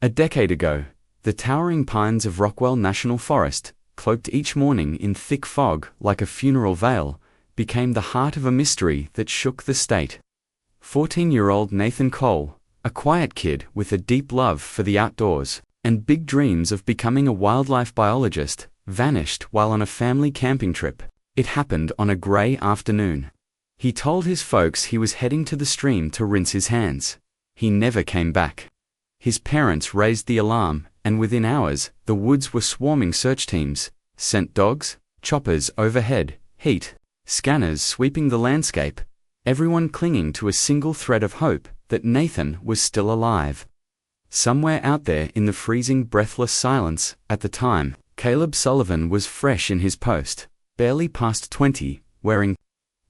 A decade ago, the towering pines of Rockwell National Forest, cloaked each morning in thick fog like a funeral veil, became the heart of a mystery that shook the state. 14-year-old Nathan Cole, a quiet kid with a deep love for the outdoors and big dreams of becoming a wildlife biologist, vanished while on a family camping trip. It happened on a gray afternoon. He told his folks he was heading to the stream to rinse his hands. He never came back. His parents raised the alarm, and within hours, the woods were swarming search teams, scent dogs, choppers overhead, heat, scanners sweeping the landscape, everyone clinging to a single thread of hope that Nathan was still alive. Somewhere out there in the freezing, breathless silence, at the time, Caleb Sullivan was fresh in his post, barely past 20, wearing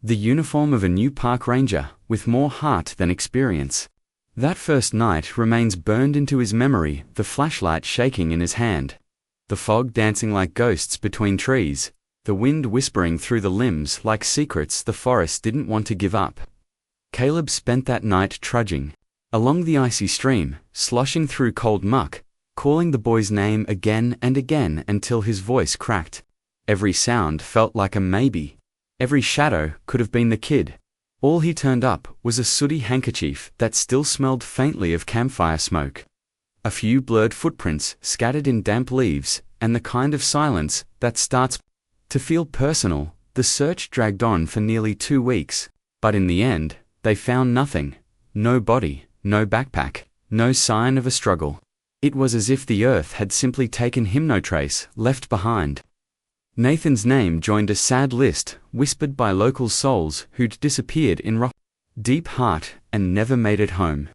the uniform of a new park ranger, with more heart than experience. That first night remains burned into his memory, the flashlight shaking in his hand, the fog dancing like ghosts between trees, the wind whispering through the limbs like secrets the forest didn't want to give up. Caleb spent that night trudging along the icy stream, sloshing through cold muck, calling the boy's name again and again until his voice cracked. Every sound felt like a maybe. Every shadow could have been the kid. All he turned up was a sooty handkerchief that still smelled faintly of campfire smoke. A few blurred footprints scattered in damp leaves, and the kind of silence that starts to feel personal. The search dragged on for nearly 2 weeks, but in the end, they found nothing. No body, no backpack, no sign of a struggle. It was as if the earth had simply taken him no trace left behind. Nathan's name joined a sad list whispered by local souls who'd disappeared in deep heart and never made it home.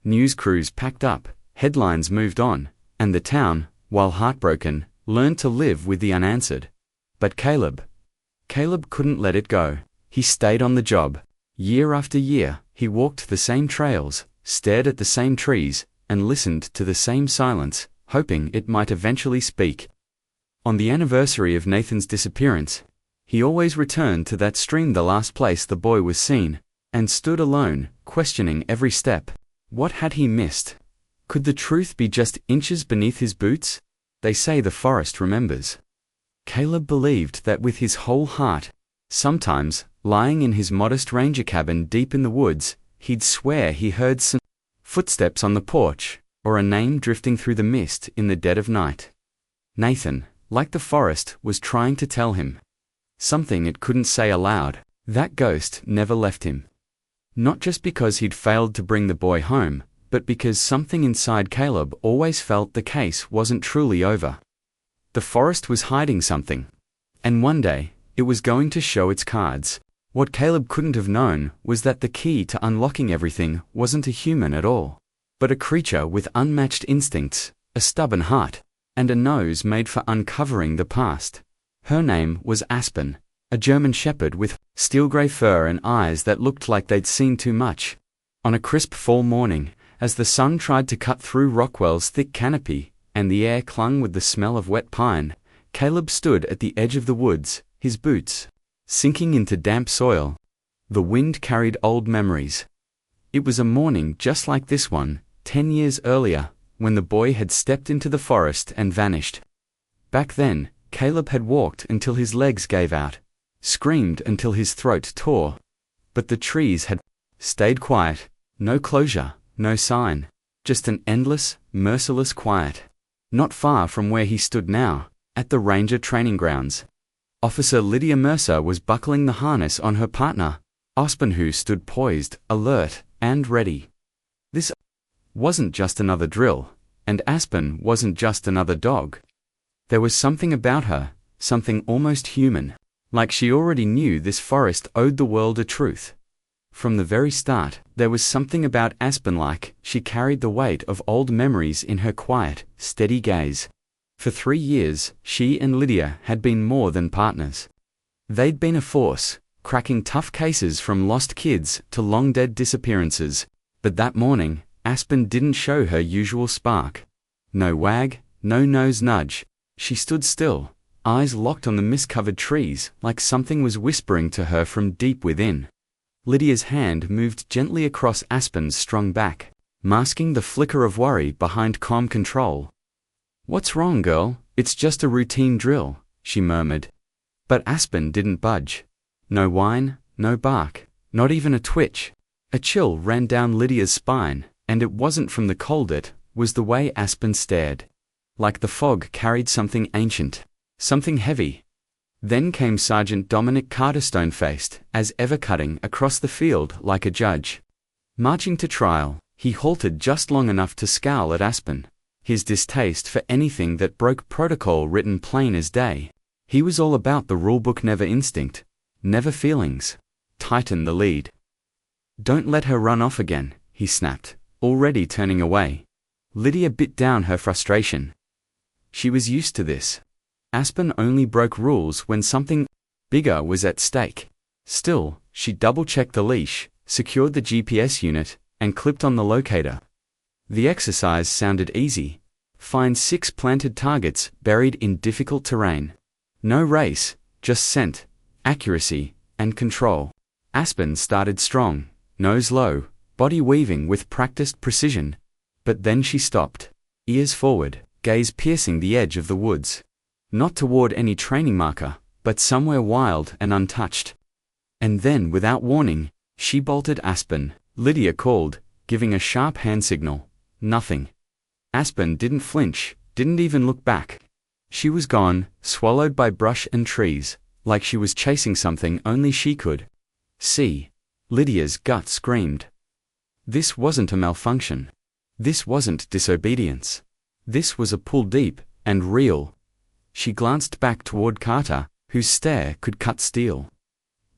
News crews packed up, headlines moved on, and the town, while heartbroken, learned to live with the unanswered. But Caleb couldn't let it go. He stayed on the job. Year after year, he walked the same trails, stared at the same trees, and listened to the same silence, hoping it might eventually speak. On the anniversary of Nathan's disappearance, he always returned to that stream, the last place the boy was seen, and stood alone, questioning every step. What had he missed? Could the truth be just inches beneath his boots? They say the forest remembers. Caleb believed that with his whole heart. Sometimes, lying in his modest ranger cabin deep in the woods, he'd swear he heard some footsteps on the porch, or a name drifting through the mist in the dead of night. Nathan, like the forest, was trying to tell him something it couldn't say aloud. That ghost never left him. Not just because he'd failed to bring the boy home, but because something inside Caleb always felt the case wasn't truly over. The forest was hiding something, and one day, it was going to show its cards. What Caleb couldn't have known was that the key to unlocking everything wasn't a human at all, but a creature with unmatched instincts, a stubborn heart, and a nose made for uncovering the past. Her name was Aspen, a German shepherd with steel gray fur and eyes that looked like they'd seen too much. On a crisp fall morning, as the sun tried to cut through Rockwell's thick canopy, and the air clung with the smell of wet pine, Caleb stood at the edge of the woods, his boots sinking into damp soil. The wind carried old memories. It was a morning just like this one, 10 years earlier, when the boy had stepped into the forest and vanished. Back then, Caleb had walked until his legs gave out, screamed until his throat tore. But the trees had stayed quiet, no closure, no sign, just an endless, merciless quiet. Not far from where he stood now, at the ranger training grounds, Officer Lydia Mercer was buckling the harness on her partner, Aspen, who stood poised, alert, and ready. This wasn't just another drill, and Aspen wasn't just another dog. There was something about her, something almost human, like she already knew this forest owed the world a truth. From the very start, there was something about Aspen, like she carried the weight of old memories in her quiet, steady gaze. For 3 years, she and Lydia had been more than partners. They'd been a force, cracking tough cases from lost kids to long-dead disappearances. But that morning, Aspen didn't show her usual spark. No wag, no nose nudge. She stood still, eyes locked on the mist-covered trees, like something was whispering to her from deep within. Lydia's hand moved gently across Aspen's strong back, masking the flicker of worry behind calm control. "What's wrong, girl? It's just a routine drill," she murmured. But Aspen didn't budge. No whine, no bark, not even a twitch. A chill ran down Lydia's spine, and it wasn't from the cold, it was the way Aspen stared. Like the fog carried something ancient, something heavy. Then came Sergeant Dominic Carter, stone-faced, as ever, cutting across the field like a judge. Marching to trial, he halted just long enough to scowl at Aspen, his distaste for anything that broke protocol written plain as day. He was all about the rulebook, never instinct, never feelings. Tighten the lead. "Don't let her run off again," he snapped, already turning away. Lydia bit down her frustration. She was used to this. Aspen only broke rules when something bigger was at stake. Still, she double-checked the leash, secured the GPS unit, and clipped on the locator. The exercise sounded easy. Find 6 planted targets buried in difficult terrain. No race, just scent, accuracy, and control. Aspen started strong, nose low, body weaving with practiced precision. But then she stopped, ears forward, gaze piercing the edge of the woods. Not toward any training marker, but somewhere wild and untouched. And then, without warning, she bolted. "Aspen," Lydia called, giving a sharp hand signal. Nothing. Aspen didn't flinch, didn't even look back. She was gone, swallowed by brush and trees, like she was chasing something only she could see. Lydia's gut screamed. This wasn't a malfunction. This wasn't disobedience. This was a pull deep and real. She glanced back toward Carter, whose stare could cut steel.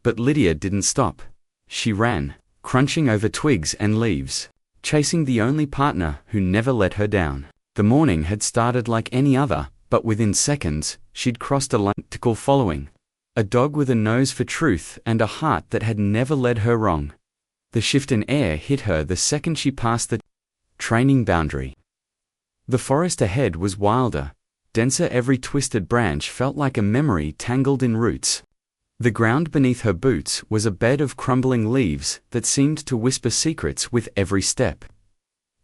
But Lydia didn't stop. She ran, crunching over twigs and leaves, chasing the only partner who never let her down. The morning had started like any other, but within seconds, she'd crossed a line following. A dog with a nose for truth and a heart that had never led her wrong. The shift in air hit her the second she passed the training boundary. The forest ahead was wilder, denser. Every twisted branch felt like a memory tangled in roots. The ground beneath her boots was a bed of crumbling leaves that seemed to whisper secrets with every step.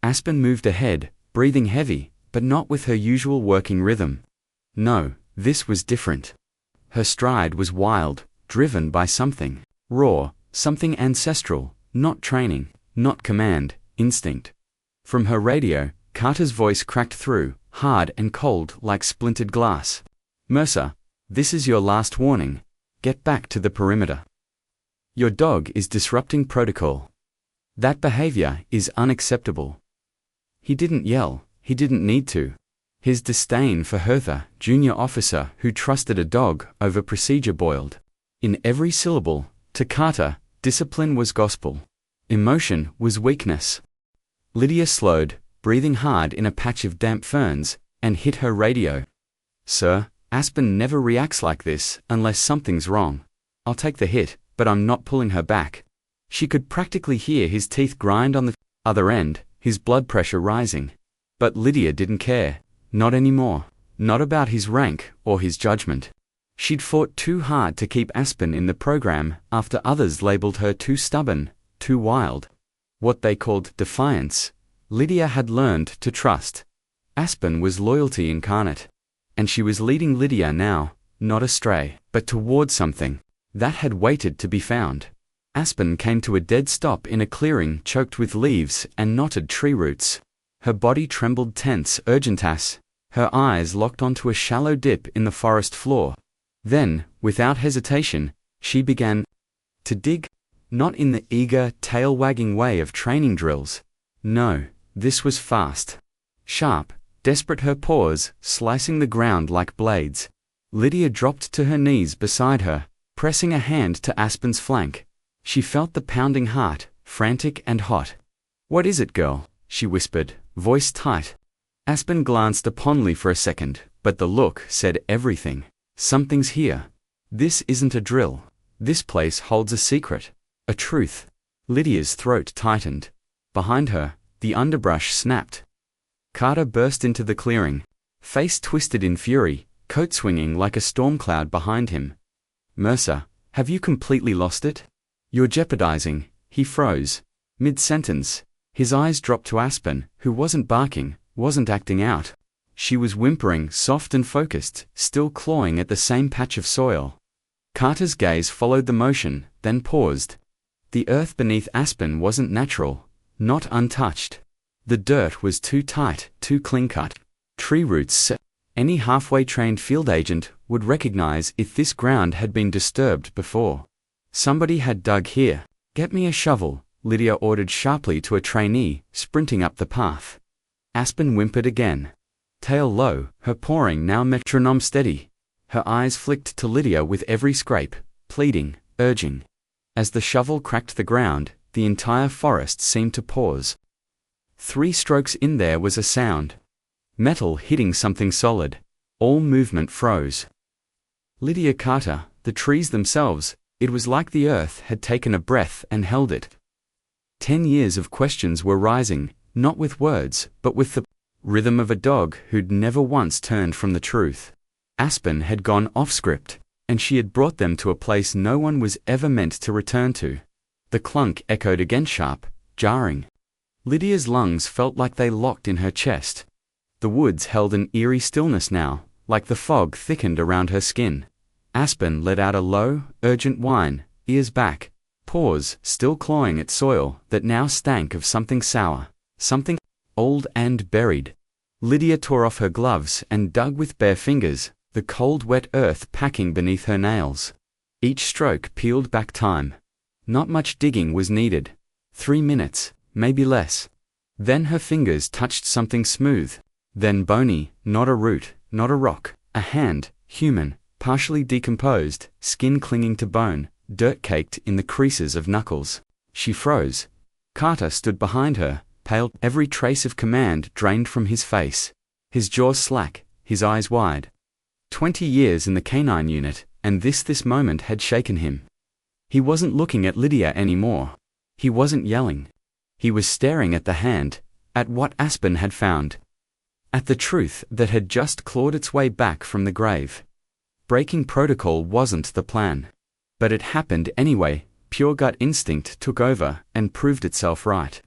Aspen moved ahead, breathing heavy, but not with her usual working rhythm. No, this was different. Her stride was wild, driven by something raw, something ancestral, not training, not command, instinct. From her radio, Carter's voice cracked through, hard and cold like splintered glass. "Mercer, this is your last warning. Get back to the perimeter. Your dog is disrupting protocol. That behavior is unacceptable." He didn't yell, he didn't need to. His disdain for Hertha, junior officer who trusted a dog over procedure, boiled. In every syllable, to Carter, discipline was gospel. Emotion was weakness. Lydia slowed, breathing hard in a patch of damp ferns, and hit her radio. "Sir, Aspen never reacts like this unless something's wrong. I'll take the hit, but I'm not pulling her back." She could practically hear his teeth grind on the other end, his blood pressure rising. But Lydia didn't care. Not anymore. Not about his rank or his judgment. She'd fought too hard to keep Aspen in the program after others labeled her too stubborn, too wild. What they called defiance, Lydia had learned to trust. Aspen was loyalty incarnate. And she was leading Lydia now, not astray, but toward something that had waited to be found. Aspen came to a dead stop in a clearing choked with leaves and knotted tree roots. Her body trembled tense, urgent. Her eyes locked onto a shallow dip in the forest floor. Then, without hesitation, she began to dig. Not in the eager, tail-wagging way of training drills. No, this was fast. Sharp, desperate, her paws slicing the ground like blades. Lydia dropped to her knees beside her, pressing a hand to Aspen's flank. She felt the pounding heart, frantic and hot. "What is it, girl?" she whispered, voice tight. Aspen glanced uponly for a second, but the look said everything. "Something's here. This isn't a drill. This place holds a secret. A truth." Lydia's throat tightened. Behind her, the underbrush snapped. Carter burst into the clearing, face twisted in fury, coat swinging like a storm cloud behind him. "Mercer, have you completely lost it? You're jeopardizing." He froze, mid-sentence, His eyes dropped to Aspen, who wasn't barking, wasn't acting out. She was whimpering, soft and focused, still clawing at the same patch of soil. Carter's gaze followed the motion, then paused. The earth beneath Aspen wasn't natural, not untouched. The dirt was too tight, too clean-cut. Tree roots. Any halfway trained field agent would recognize if this ground had been disturbed before. Somebody had dug here. "Get me a shovel," Lydia ordered sharply to a trainee, sprinting up the path. Aspen whimpered again. Tail low, her pawing now metronome steady. Her eyes flicked to Lydia with every scrape, pleading, urging. As the shovel cracked the ground, the entire forest seemed to pause. 3 strokes in there was a sound. Metal hitting something solid. All movement froze. Lydia Carter, the trees themselves, it was like the earth had taken a breath and held it. 10 years of questions were rising, not with words, but with the rhythm of a dog who'd never once turned from the truth. Aspen had gone off-script, and she had brought them to a place no one was ever meant to return to. The clunk echoed again, sharp, jarring. Lydia's lungs felt like they locked in her chest. The woods held an eerie stillness now, like the fog thickened around her skin. Aspen let out a low, urgent whine, ears back. Paws, still clawing at soil that now stank of something sour, something old and buried. Lydia tore off her gloves and dug with bare fingers, the cold wet earth packing beneath her nails. Each stroke peeled back time. Not much digging was needed. 3 minutes, maybe less. Then her fingers touched something smooth, then bony, not a root, not a rock, a hand, human, partially decomposed, skin clinging to bone, dirt caked in the creases of knuckles. She froze. Carter stood behind her, pale, every trace of command drained from his face. His jaws slack, his eyes wide. 20 years in the canine unit, and this moment had shaken him. He wasn't looking at Lydia anymore. He wasn't yelling. He was staring at the hand, at what Aspen had found. At the truth that had just clawed its way back from the grave. Breaking protocol wasn't the plan. But it happened anyway. Pure gut instinct took over and proved itself right.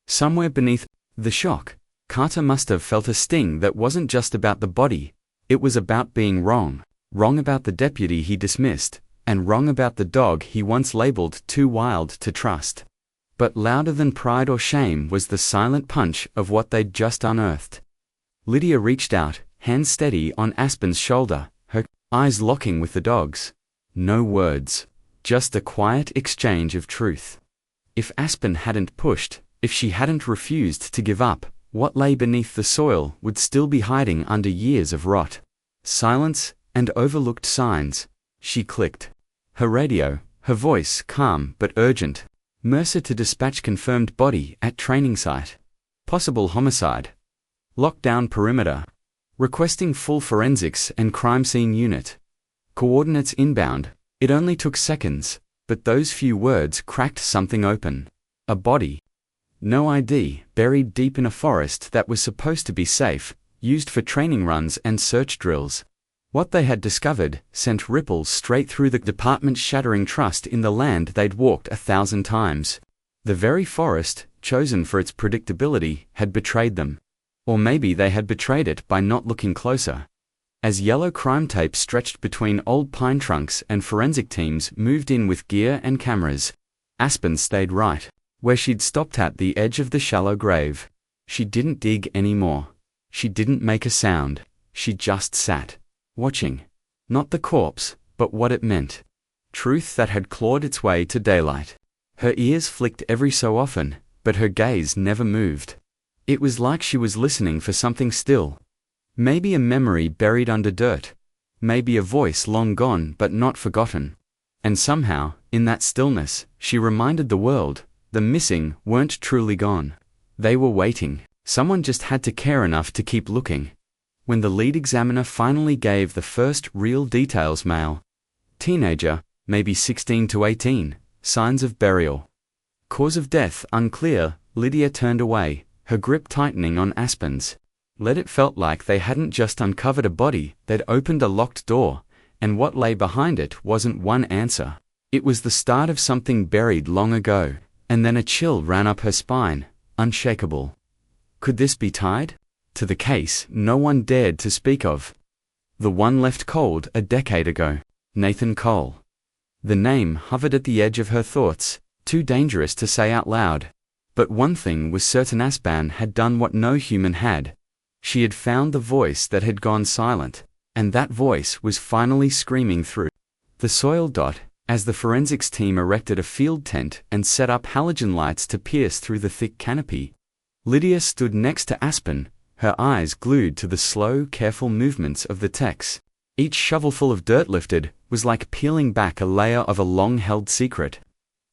Somewhere beneath the shock, Carter must have felt a sting that wasn't just about the body. It was about being wrong. Wrong about the deputy he dismissed, and wrong about the dog he once labeled too wild to trust. But louder than pride or shame was the silent punch of what they'd just unearthed. Lydia reached out, hand steady on Aspen's shoulder, her eyes locking with the dog's. No words, just a quiet exchange of truth. If Aspen hadn't pushed, if she hadn't refused to give up, what lay beneath the soil would still be hiding under years of rot. Silence and overlooked signs. She clicked. Her radio, her voice calm but urgent. Mercer to dispatch confirmed body at training site. Possible homicide. Lockdown perimeter. Requesting full forensics and crime scene unit. Coordinates inbound. It only took seconds, but those few words cracked something open. A body. No ID, buried deep in a forest that was supposed to be safe, used for training runs and search drills. What they had discovered sent ripples straight through the department's shattering trust in the land they'd walked 1,000 times. The very forest, chosen for its predictability, had betrayed them. Or maybe they had betrayed it by not looking closer. As yellow crime tape stretched between old pine trunks and forensic teams moved in with gear and cameras, Aspen stayed right, where she'd stopped at the edge of the shallow grave. She didn't dig anymore. She didn't make a sound. She just sat, watching. Not the corpse, but what it meant. Truth that had clawed its way to daylight. Her ears flicked every so often, but her gaze never moved. It was like she was listening for something still. Maybe a memory buried under dirt. Maybe a voice long gone but not forgotten. And somehow, in that stillness, she reminded the world, the missing weren't truly gone. They were waiting. Someone just had to care enough to keep looking. When the lead examiner finally gave the first real details, male. Teenager, maybe 16 to 18, signs of burial. Cause of death unclear, Lydia turned away, her grip tightening on Aspen's. It felt like they hadn't just uncovered a body, they'd opened a locked door, and what lay behind it wasn't one answer. It was the start of something buried long ago, and then a chill ran up her spine, unshakable. Could this be tied to the case no one dared to speak of? The one left cold a decade ago, Nathan Cole. The name hovered at the edge of her thoughts, too dangerous to say out loud. But one thing was certain: Aspen had done what no human had. She had found the voice that had gone silent, and that voice was finally screaming through the soil. As the forensics team erected a field tent and set up halogen lights to pierce through the thick canopy, Lydia stood next to Aspen, her eyes glued to the slow, careful movements of the techs. Each shovelful of dirt lifted was like peeling back a layer of a long-held secret.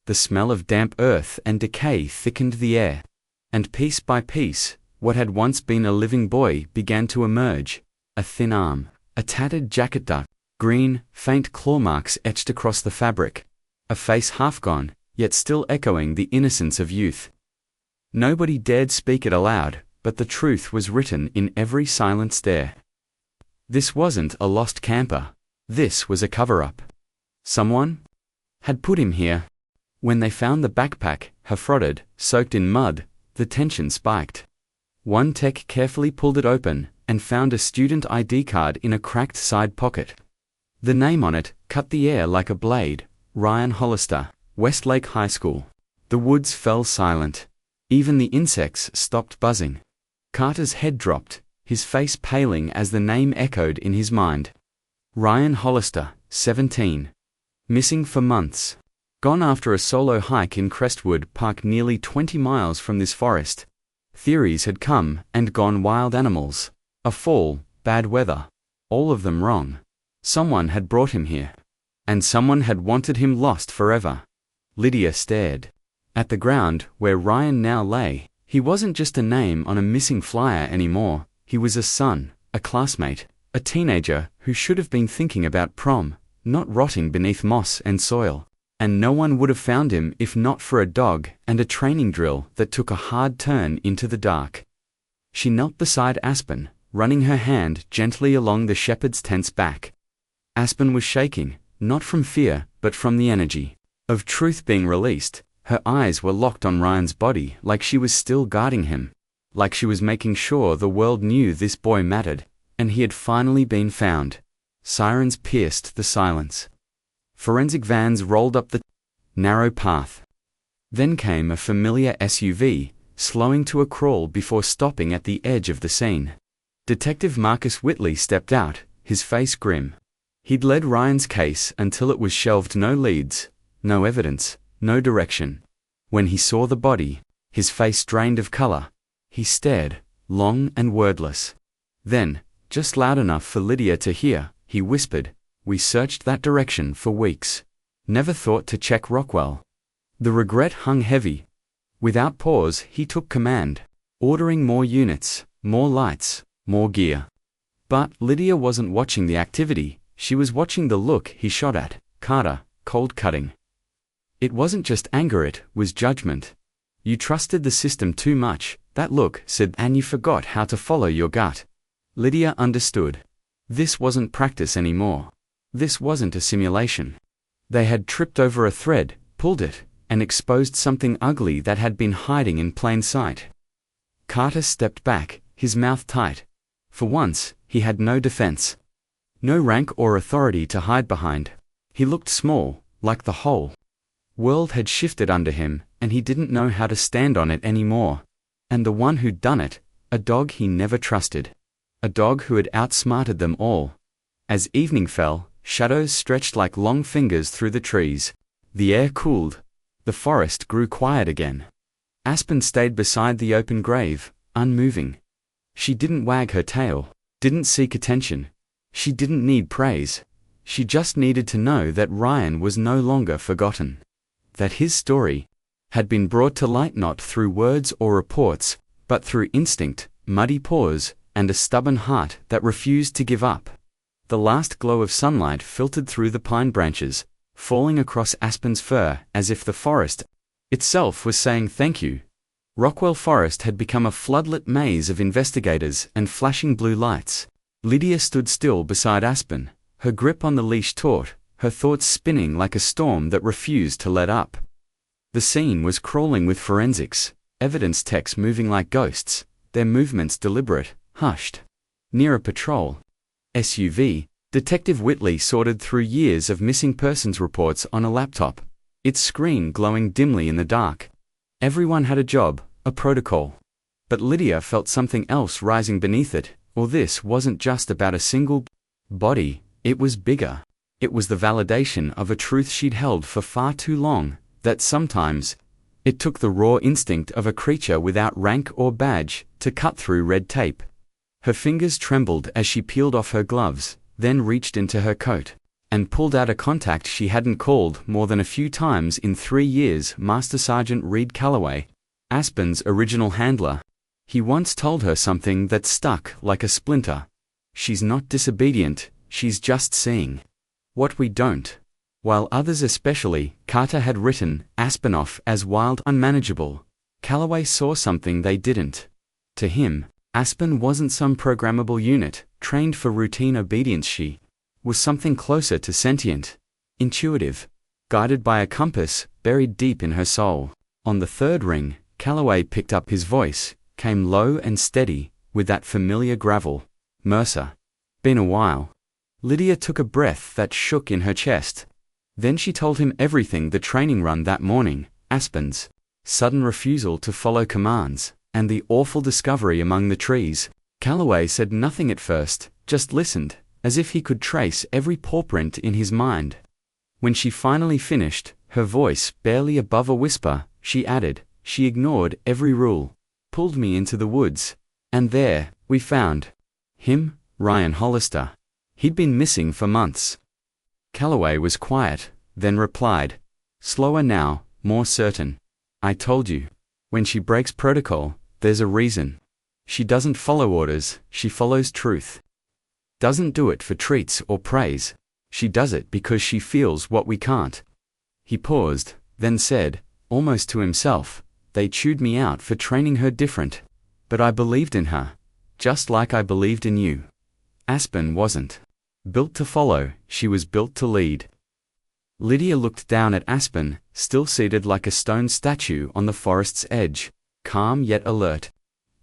The smell of damp earth and decay thickened the air, and piece by piece, what had once been a living boy began to emerge: a thin arm, a tattered jacket, green, faint claw marks etched across the fabric, a face half gone, yet still echoing the innocence of youth. Nobody dared speak it aloud, but the truth was written in every silent stare. This wasn't a lost camper. This was a cover-up. Someone had put him here. When they found the backpack, half-rotted, soaked in mud, the tension spiked. One tech carefully pulled it open and found a student ID card in a cracked side pocket. The name on it cut the air like a blade: Ryan Hollister, Westlake High School. The woods fell silent. Even the insects stopped buzzing. Carter's head dropped, his face paling as the name echoed in his mind. Ryan Hollister, 17. Missing for months. Gone after a solo hike in Crestwood Park, nearly 20 miles from this forest. Theories had come and gone: wild animals, a fall, bad weather. All of them wrong. Someone had brought him here. And someone had wanted him lost forever. Lydia stared at the ground where Ryan now lay. He wasn't just a name on a missing flyer anymore. He was a son, a classmate, a teenager who should have been thinking about prom, not rotting beneath moss and soil. And no one would have found him if not for a dog and a training drill that took a hard turn into the dark. She knelt beside Aspen, running her hand gently along the shepherd's tense back. Aspen was shaking, not from fear, but from the energy of truth being released. Her eyes were locked on Ryan's body, like she was still guarding him, like she was making sure the world knew this boy mattered, and he had finally been found. Sirens pierced the silence. Forensic vans rolled up the narrow path. Then came a familiar SUV, slowing to a crawl before stopping at the edge of the scene. Detective Marcus Whitley stepped out, his face grim. He'd led Ryan's case until it was shelved: no leads, no evidence, no direction. When he saw the body, his face drained of color. He stared, long and wordless. Then, just loud enough for Lydia to hear, he whispered, "We searched that direction for weeks. Never thought to check Rockwell." The regret hung heavy. Without pause, he took command, ordering more units, more lights, more gear. But Lydia wasn't watching the activity. She was watching the look he shot at Carter, cold-cutting. It wasn't just anger, it was judgment. "You trusted the system too much," that look said, "and you forgot how to follow your gut." Lydia understood. This wasn't practice anymore. This wasn't a simulation. They had tripped over a thread, pulled it, and exposed something ugly that had been hiding in plain sight. Carter stepped back, his mouth tight. For once, he had no defense. No rank or authority to hide behind. He looked small, like the whole world had shifted under him, and he didn't know how to stand on it anymore. And the one who'd done it, a dog he never trusted. A dog who had outsmarted them all. As evening fell, shadows stretched like long fingers through the trees. The air cooled. The forest grew quiet again. Aspen stayed beside the open grave, unmoving. She didn't wag her tail, didn't seek attention. She didn't need praise. She just needed to know that Ryan was no longer forgotten. That his story had been brought to light not through words or reports, but through instinct, muddy paws, and a stubborn heart that refused to give up. The last glow of sunlight filtered through the pine branches, falling across Aspen's fur as if the forest itself was saying thank you. Rockwell Forest had become a floodlit maze of investigators and flashing blue lights. Lydia stood still beside Aspen, her grip on the leash taut, her thoughts spinning like a storm that refused to let up. The scene was crawling with forensics, Evidence techs moving like ghosts, their movements deliberate, hushed. Near a patrol SUV, Detective Whitley sorted through years of missing persons reports on a laptop, its screen glowing dimly in the dark. Everyone had a job, a protocol. But Lydia felt something else rising beneath it, or this wasn't just about a single body, it was bigger. It was the validation of a truth she'd held for far too long, that sometimes it took the raw instinct of a creature without rank or badge to cut through red tape. Her fingers trembled as she peeled off her gloves, then reached into her coat and pulled out a contact she hadn't called more than a few times in 3 years. Master Sergeant Reed Calloway, Aspen's original handler. He once told her something that stuck like a splinter. She's not disobedient, she's just seeing what we don't. While others, especially Carter, had written Aspen off as wild, unmanageable, Calloway saw something they didn't. To him, Aspen wasn't some programmable unit, trained for routine obedience. She was something closer to sentient, intuitive, guided by a compass buried deep in her soul. On the third ring, Calloway picked up his voice, came low and steady, with that familiar gravel. Mercer. Been a while. Lydia took a breath that shook in her chest. Then she told him everything: the training run that morning, Aspen's sudden refusal to follow commands, and the awful discovery among the trees. Calloway said nothing at first, just listened, as if he could trace every pawprint in his mind. When she finally finished, her voice barely above a whisper, she added, "She ignored every rule, pulled me into the woods, and there, we found him, Ryan Hollister. He'd been missing for months." Calloway was quiet, then replied, slower now, more certain. "I told you. When she breaks protocol, there's a reason. She doesn't follow orders, she follows truth. Doesn't do it for treats or praise. She does it because she feels what we can't." He paused, then said, almost to himself, "They chewed me out for training her different. But I believed in her, just like I believed in you. Aspen wasn't built to follow, she was built to lead." Lydia looked down at Aspen, still seated like a stone statue on the forest's edge, calm yet alert.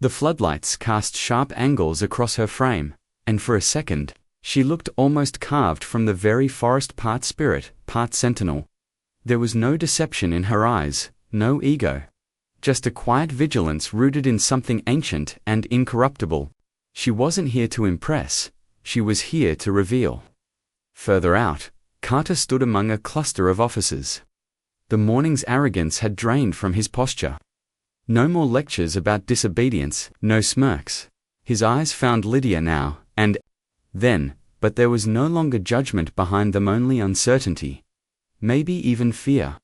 The floodlights cast sharp angles across her frame, and for a second, she looked almost carved from the very forest, part spirit, part sentinel. There was no deception in her eyes, no ego. Just a quiet vigilance rooted in something ancient and incorruptible. She wasn't here to impress, she was here to reveal. Further out, Carter stood among a cluster of officers. The morning's arrogance had drained from his posture. No more lectures about disobedience, no smirks. His eyes found Lydia now, and then, but there was no longer judgment behind them, only uncertainty. Maybe even fear.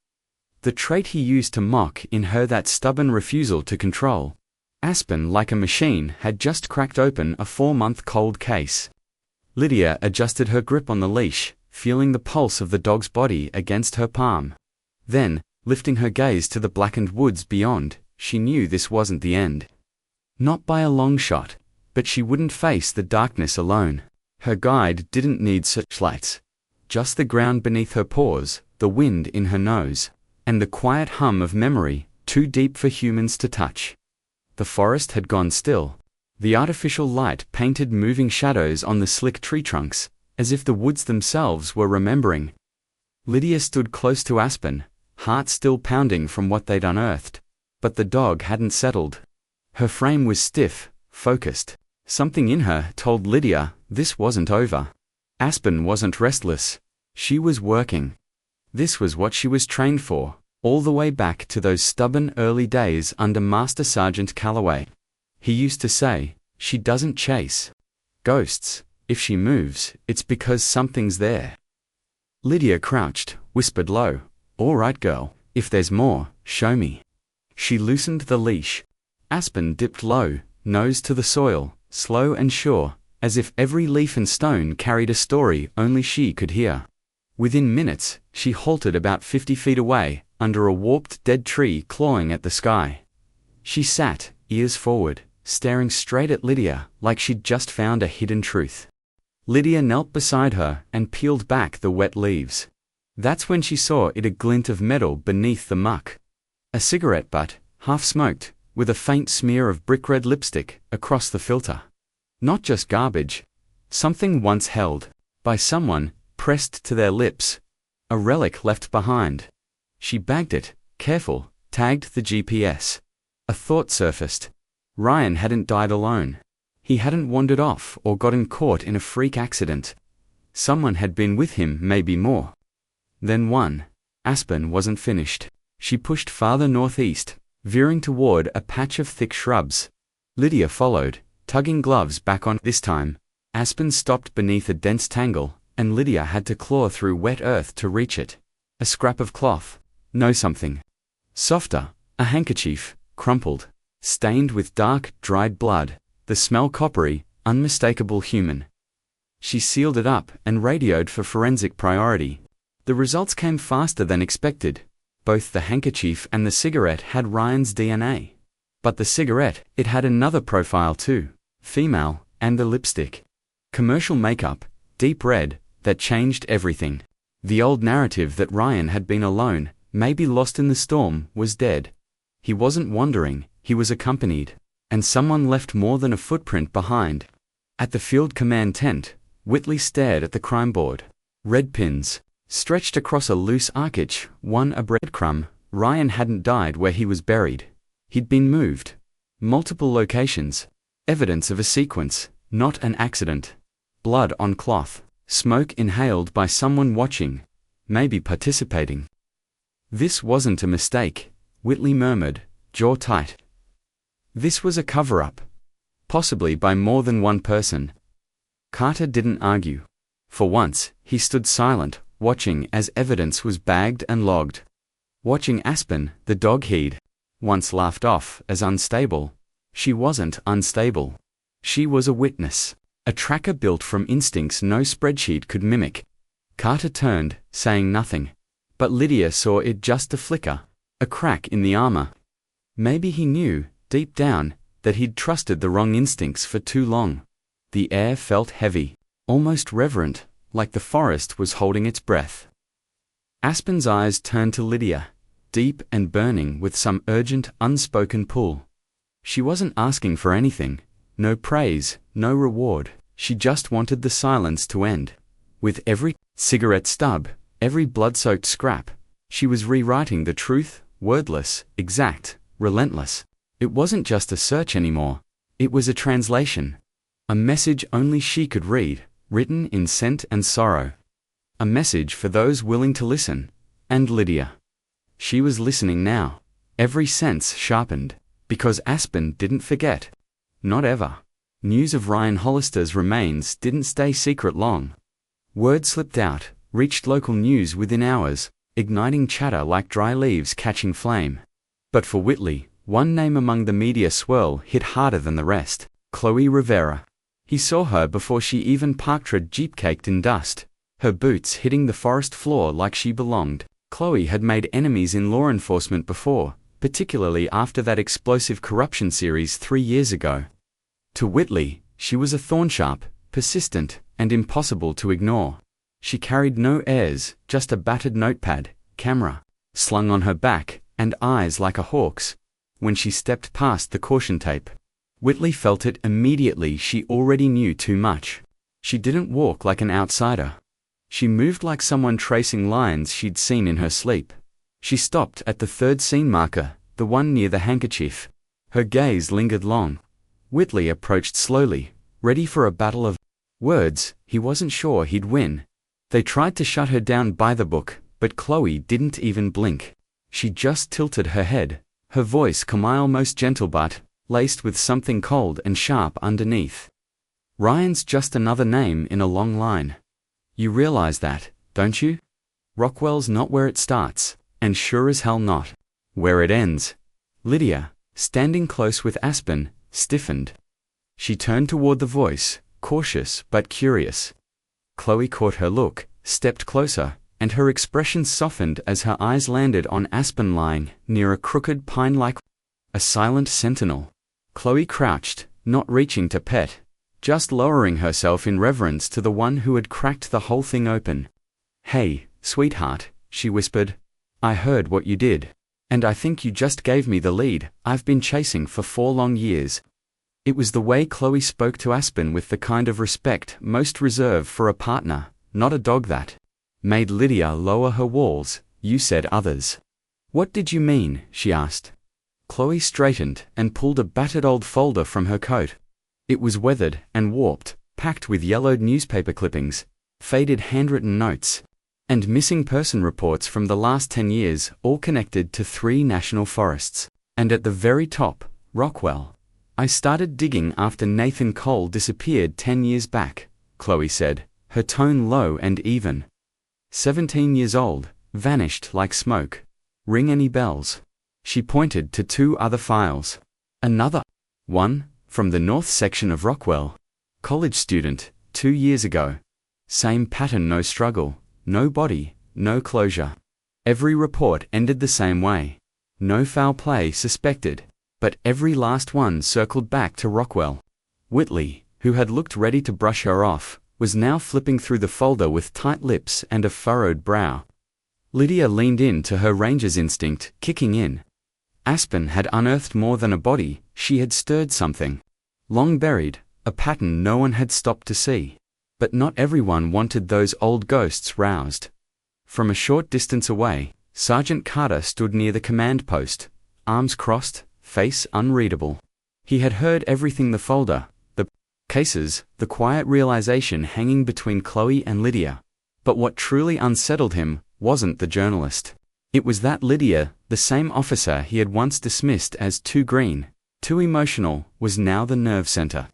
The trait he used to mock in her, that stubborn refusal to control. Aspen, like a machine, had just cracked open a 4-month cold case. Lydia adjusted her grip on the leash, feeling the pulse of the dog's body against her palm. Then, lifting her gaze to the blackened woods beyond, she knew this wasn't the end. Not by a long shot, but she wouldn't face the darkness alone. Her guide didn't need searchlights. Just the ground beneath her paws, the wind in her nose, and the quiet hum of memory, too deep for humans to touch. The forest had gone still. The artificial light painted moving shadows on the slick tree trunks, as if the woods themselves were remembering. Lydia stood close to Aspen, heart still pounding from what they'd unearthed. But the dog hadn't settled. Her frame was stiff, focused. Something in her told Lydia this wasn't over. Aspen wasn't restless. She was working. This was what she was trained for, all the way back to those stubborn early days under Master Sergeant Calloway. He used to say, "She doesn't chase ghosts. If she moves, it's because something's there." Lydia crouched, whispered low, "All right, girl, if there's more, show me." She loosened the leash. Aspen dipped low, nose to the soil, slow and sure, as if every leaf and stone carried a story only she could hear. Within minutes, she halted about 50 feet away, under a warped dead tree clawing at the sky. She sat, ears forward, staring straight at Lydia like she'd just found a hidden truth. Lydia knelt beside her and peeled back the wet leaves. That's when she saw it, a glint of metal beneath the muck. A cigarette butt, half-smoked, with a faint smear of brick-red lipstick across the filter. Not just garbage. Something once held by someone, pressed to their lips. A relic left behind. She bagged it, careful, tagged the GPS. A thought surfaced. Ryan hadn't died alone. He hadn't wandered off or gotten caught in a freak accident. Someone had been with him, maybe more than one. Aspen wasn't finished. She pushed farther northeast, veering toward a patch of thick shrubs. Lydia followed, tugging gloves back on. This time, Aspen stopped beneath a dense tangle, and Lydia had to claw through wet earth to reach it. A scrap of cloth. No, something softer. A handkerchief, crumpled, stained with dark, dried blood, the smell coppery, unmistakable human. She sealed it up and radioed for forensic priority. The results came faster than expected. Both the handkerchief and the cigarette had Ryan's DNA. But the cigarette, it had another profile too. Female, and the lipstick. Commercial makeup, deep red, that changed everything. The old narrative that Ryan had been alone, maybe lost in the storm, was dead. He wasn't wandering, he was accompanied. And someone left more than a footprint behind. At the field command tent, Whitley stared at the crime board. Red pins, stretched across a loose archage, one a breadcrumb. Ryan hadn't died where he was buried. He'd been moved. Multiple locations. Evidence of a sequence, not an accident. Blood on cloth. Smoke inhaled by someone watching. Maybe participating. This wasn't a mistake, Whitley murmured, jaw tight. This was a cover-up. Possibly by more than one person. Carter didn't argue. For once, he stood silent, watching as evidence was bagged and logged. Watching Aspen, the dog he'd once laughed off as unstable. She wasn't unstable. She was a witness. A tracker built from instincts no spreadsheet could mimic. Carter turned, saying nothing. But Lydia saw it, just a flicker. A crack in the armor. Maybe he knew, deep down, that he'd trusted the wrong instincts for too long. The air felt heavy, almost reverent, like the forest was holding its breath. Aspen's eyes turned to Lydia, deep and burning with some urgent, unspoken pull. She wasn't asking for anything, no praise, no reward. She just wanted the silence to end. With every cigarette stub, every blood-soaked scrap, she was rewriting the truth, wordless, exact, relentless. It wasn't just a search anymore. It was a translation. A message only she could read, written in scent and sorrow. A message for those willing to listen. And Lydia. She was listening now. Every sense sharpened. Because Aspen didn't forget. Not ever. News of Ryan Hollister's remains didn't stay secret long. Word slipped out, reached local news within hours, igniting chatter like dry leaves catching flame. But for Whitley, one name among the media swirl hit harder than the rest. Chloe Rivera. He saw her before she even parked her Jeep, caked in dust, her boots hitting the forest floor like she belonged. Chloe had made enemies in law enforcement before, particularly after that explosive corruption series 3 years ago. To Whitley, she was a thorn-sharp, persistent, and impossible to ignore. She carried no airs, just a battered notepad, camera, slung on her back, and eyes like a hawk's. When she stepped past the caution tape, Whitley felt it immediately. She already knew too much. She didn't walk like an outsider. She moved like someone tracing lines she'd seen in her sleep. She stopped at the third scene marker, the one near the handkerchief. Her gaze lingered long. Whitley approached slowly, ready for a battle of words. He wasn't sure he'd win. They tried to shut her down by the book, but Chloe didn't even blink. She just tilted her head, her voice calm, almost gentle but laced with something cold and sharp underneath. Ryan's just another name in a long line. You realize that, don't you? Rockwell's not where it starts, and sure as hell not where it ends. Lydia, standing close with Aspen, stiffened. She turned toward the voice, cautious but curious. Chloe caught her look, stepped closer, and her expression softened as her eyes landed on Aspen lying near a crooked pine-like, a silent sentinel. Chloe crouched, not reaching to pet, just lowering herself in reverence to the one who had cracked the whole thing open. "Hey, sweetheart," she whispered. "I heard what you did. And I think you just gave me the lead I've been chasing for 4 long years. It was the way Chloe spoke to Aspen, with the kind of respect most reserved for a partner, not a dog, that made Lydia lower her walls. You said others. What did you mean? She asked. Chloe straightened and pulled a battered old folder from her coat. It was weathered and warped, packed with yellowed newspaper clippings, faded handwritten notes, and missing person reports from the last 10 years, all connected to 3 national forests. And at the very top, Rockwell. I started digging after Nathan Cole disappeared 10 years back, Chloe said, her tone low and even. 17 years old, vanished like smoke. Ring any bells? She pointed to 2 other files. Another one, from the north section of Rockwell. College student, 2 years ago. Same pattern, no struggle, no body, no closure. Every report ended the same way. No foul play suspected. But every last one circled back to Rockwell. Whitley, who had looked ready to brush her off, was now flipping through the folder with tight lips and a furrowed brow. Lydia leaned in to her ranger's instinct, kicking in. Aspen had unearthed more than a body. She had stirred something long buried, a pattern no one had stopped to see. But not everyone wanted those old ghosts roused. From a short distance away, Sergeant Carter stood near the command post, arms crossed, face unreadable. He had heard everything: the folder, the cases, the quiet realization hanging between Chloe and Lydia. But what truly unsettled him wasn't the journalist. It was that Lydia, the same officer he had once dismissed as too green, too emotional, was now the nerve center.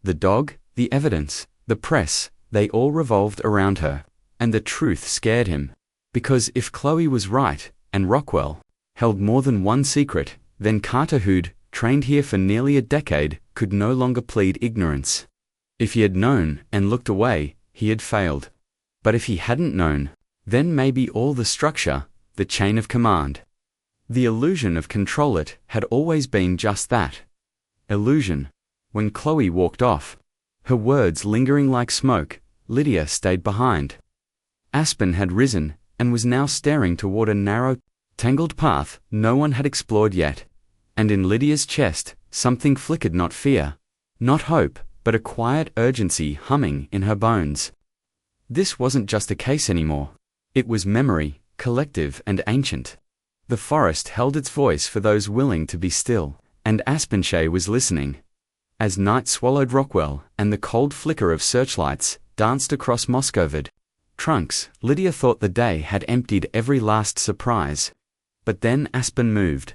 The dog, the evidence, the press, they all revolved around her. And the truth scared him. Because if Chloe was right, and Rockwell held more than one secret, then Carter, who'd trained here for nearly a decade, could no longer plead ignorance. If he had known and looked away, he had failed. But if he hadn't known, then maybe all the structure, the chain of command, the illusion of control, it had always been just that. Illusion. When Chloe walked off, her words lingering like smoke, Lydia stayed behind. Aspen had risen and was now staring toward a narrow, tangled path no one had explored yet. And in Lydia's chest, something flickered, not fear, not hope, but a quiet urgency humming in her bones. This wasn't just a case anymore. It was memory, collective and ancient. The forest held its voice for those willing to be still, and Aspenshade was listening. As night swallowed Rockwell and the cold flicker of searchlights danced across moss-covered trunks, Lydia thought the day had emptied every last surprise. But then Aspen moved.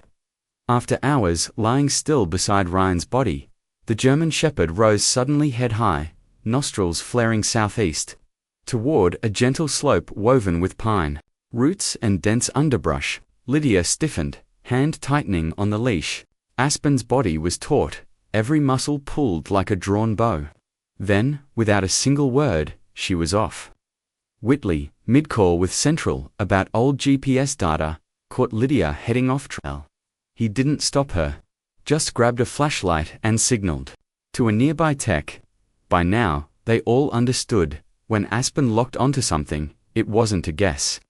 After hours lying still beside Ryan's body, the German shepherd rose suddenly head high, nostrils flaring southeast, toward a gentle slope woven with pine, roots and dense underbrush. Lydia stiffened, hand tightening on the leash. Aspen's body was taut, every muscle pulled like a drawn bow. Then, without a single word, she was off. Whitley, mid-call with Central about old GPS data, caught Lydia heading off trail. He didn't stop her, just grabbed a flashlight and signaled to a nearby tech. By now, they all understood. When Aspen locked onto something, it wasn't a guess.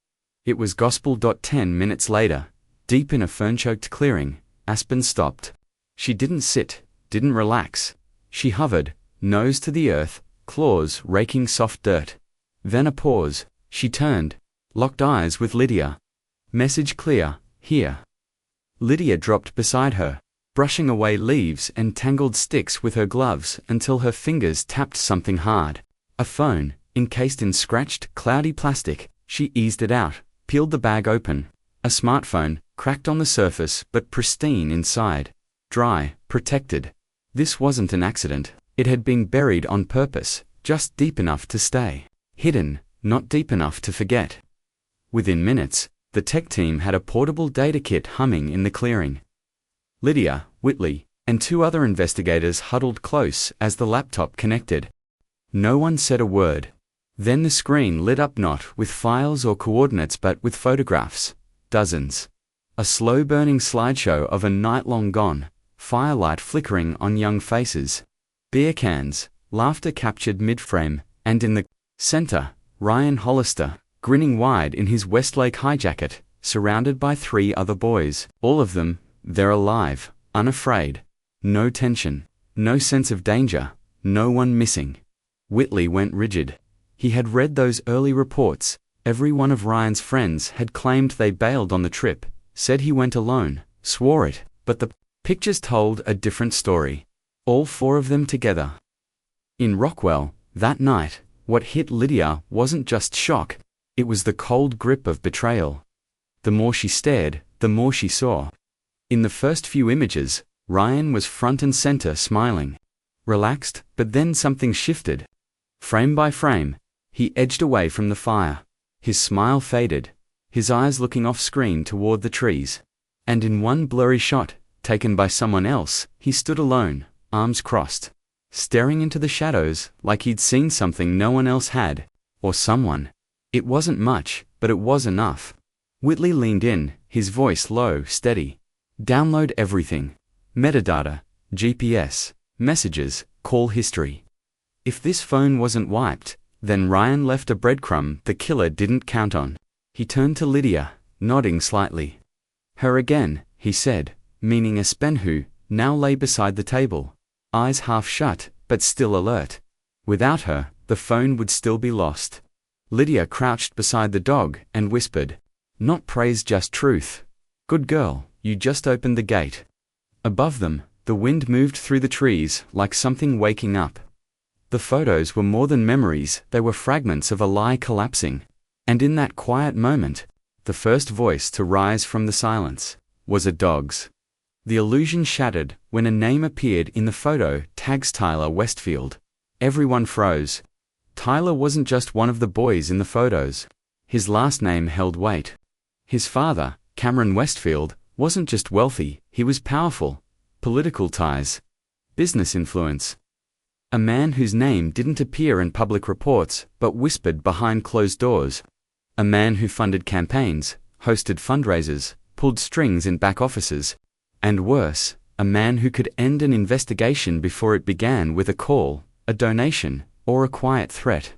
It was gospel. 10 minutes later, deep in a fern-choked clearing, Aspen stopped. She didn't sit, didn't relax. She hovered, nose to the earth, claws raking soft dirt. Then a pause. She turned, locked eyes with Lydia. Message clear, here. Lydia dropped beside her, brushing away leaves and tangled sticks with her gloves until her fingers tapped something hard. A phone, encased in scratched, cloudy plastic. She eased it out, peeled the bag open. A smartphone, cracked on the surface but pristine inside. Dry, protected. This wasn't an accident. It had been buried on purpose, just deep enough to stay hidden, not deep enough to forget. Within minutes, the tech team had a portable data kit humming in the clearing. Lydia, Whitley, and 2 other investigators huddled close as the laptop connected. No one said a word. Then the screen lit up, not with files or coordinates but with photographs. Dozens. A slow-burning slideshow of a night long gone, firelight flickering on young faces. Beer cans, laughter captured mid-frame, and in the center, Ryan Hollister, grinning wide in his Westlake high jacket, surrounded by 3 other boys. All of them, they're alive, unafraid. No tension, no sense of danger, no one missing. Whitley went rigid. He had read those early reports. Every one of Ryan's friends had claimed they bailed on the trip, said he went alone, swore it, but the pictures told a different story. All 4 of them together. In Rockwell, that night, what hit Lydia wasn't just shock, it was the cold grip of betrayal. The more she stared, the more she saw. In the first few images, Ryan was front and center smiling. Relaxed, but then something shifted. Frame by frame, he edged away from the fire. His smile faded, his eyes looking off-screen toward the trees. And in one blurry shot, taken by someone else, he stood alone, arms crossed, staring into the shadows like he'd seen something no one else had, or someone. It wasn't much, but it was enough. Whitley leaned in, his voice low, steady. Download everything. Metadata, GPS, messages, call history. If this phone wasn't wiped, then Ryan left a breadcrumb the killer didn't count on. He turned to Lydia, nodding slightly. Her again, he said, meaning Espen, who now lay beside the table, eyes half shut, but still alert. Without her, the phone would still be lost. Lydia crouched beside the dog and whispered, "Not praise, just truth. Good girl, you just opened the gate." Above them, the wind moved through the trees like something waking up. The photos were more than memories, they were fragments of a lie collapsing. And in that quiet moment, the first voice to rise from the silence was a dog's. The illusion shattered when a name appeared in the photo, tags Tyler Westfield. Everyone froze. Tyler wasn't just one of the boys in the photos. His last name held weight. His father, Cameron Westfield, wasn't just wealthy, he was powerful. Political ties. Business influence. A man whose name didn't appear in public reports, but whispered behind closed doors. A man who funded campaigns, hosted fundraisers, pulled strings in back offices. And worse, a man who could end an investigation before it began with a call, a donation, or a quiet threat.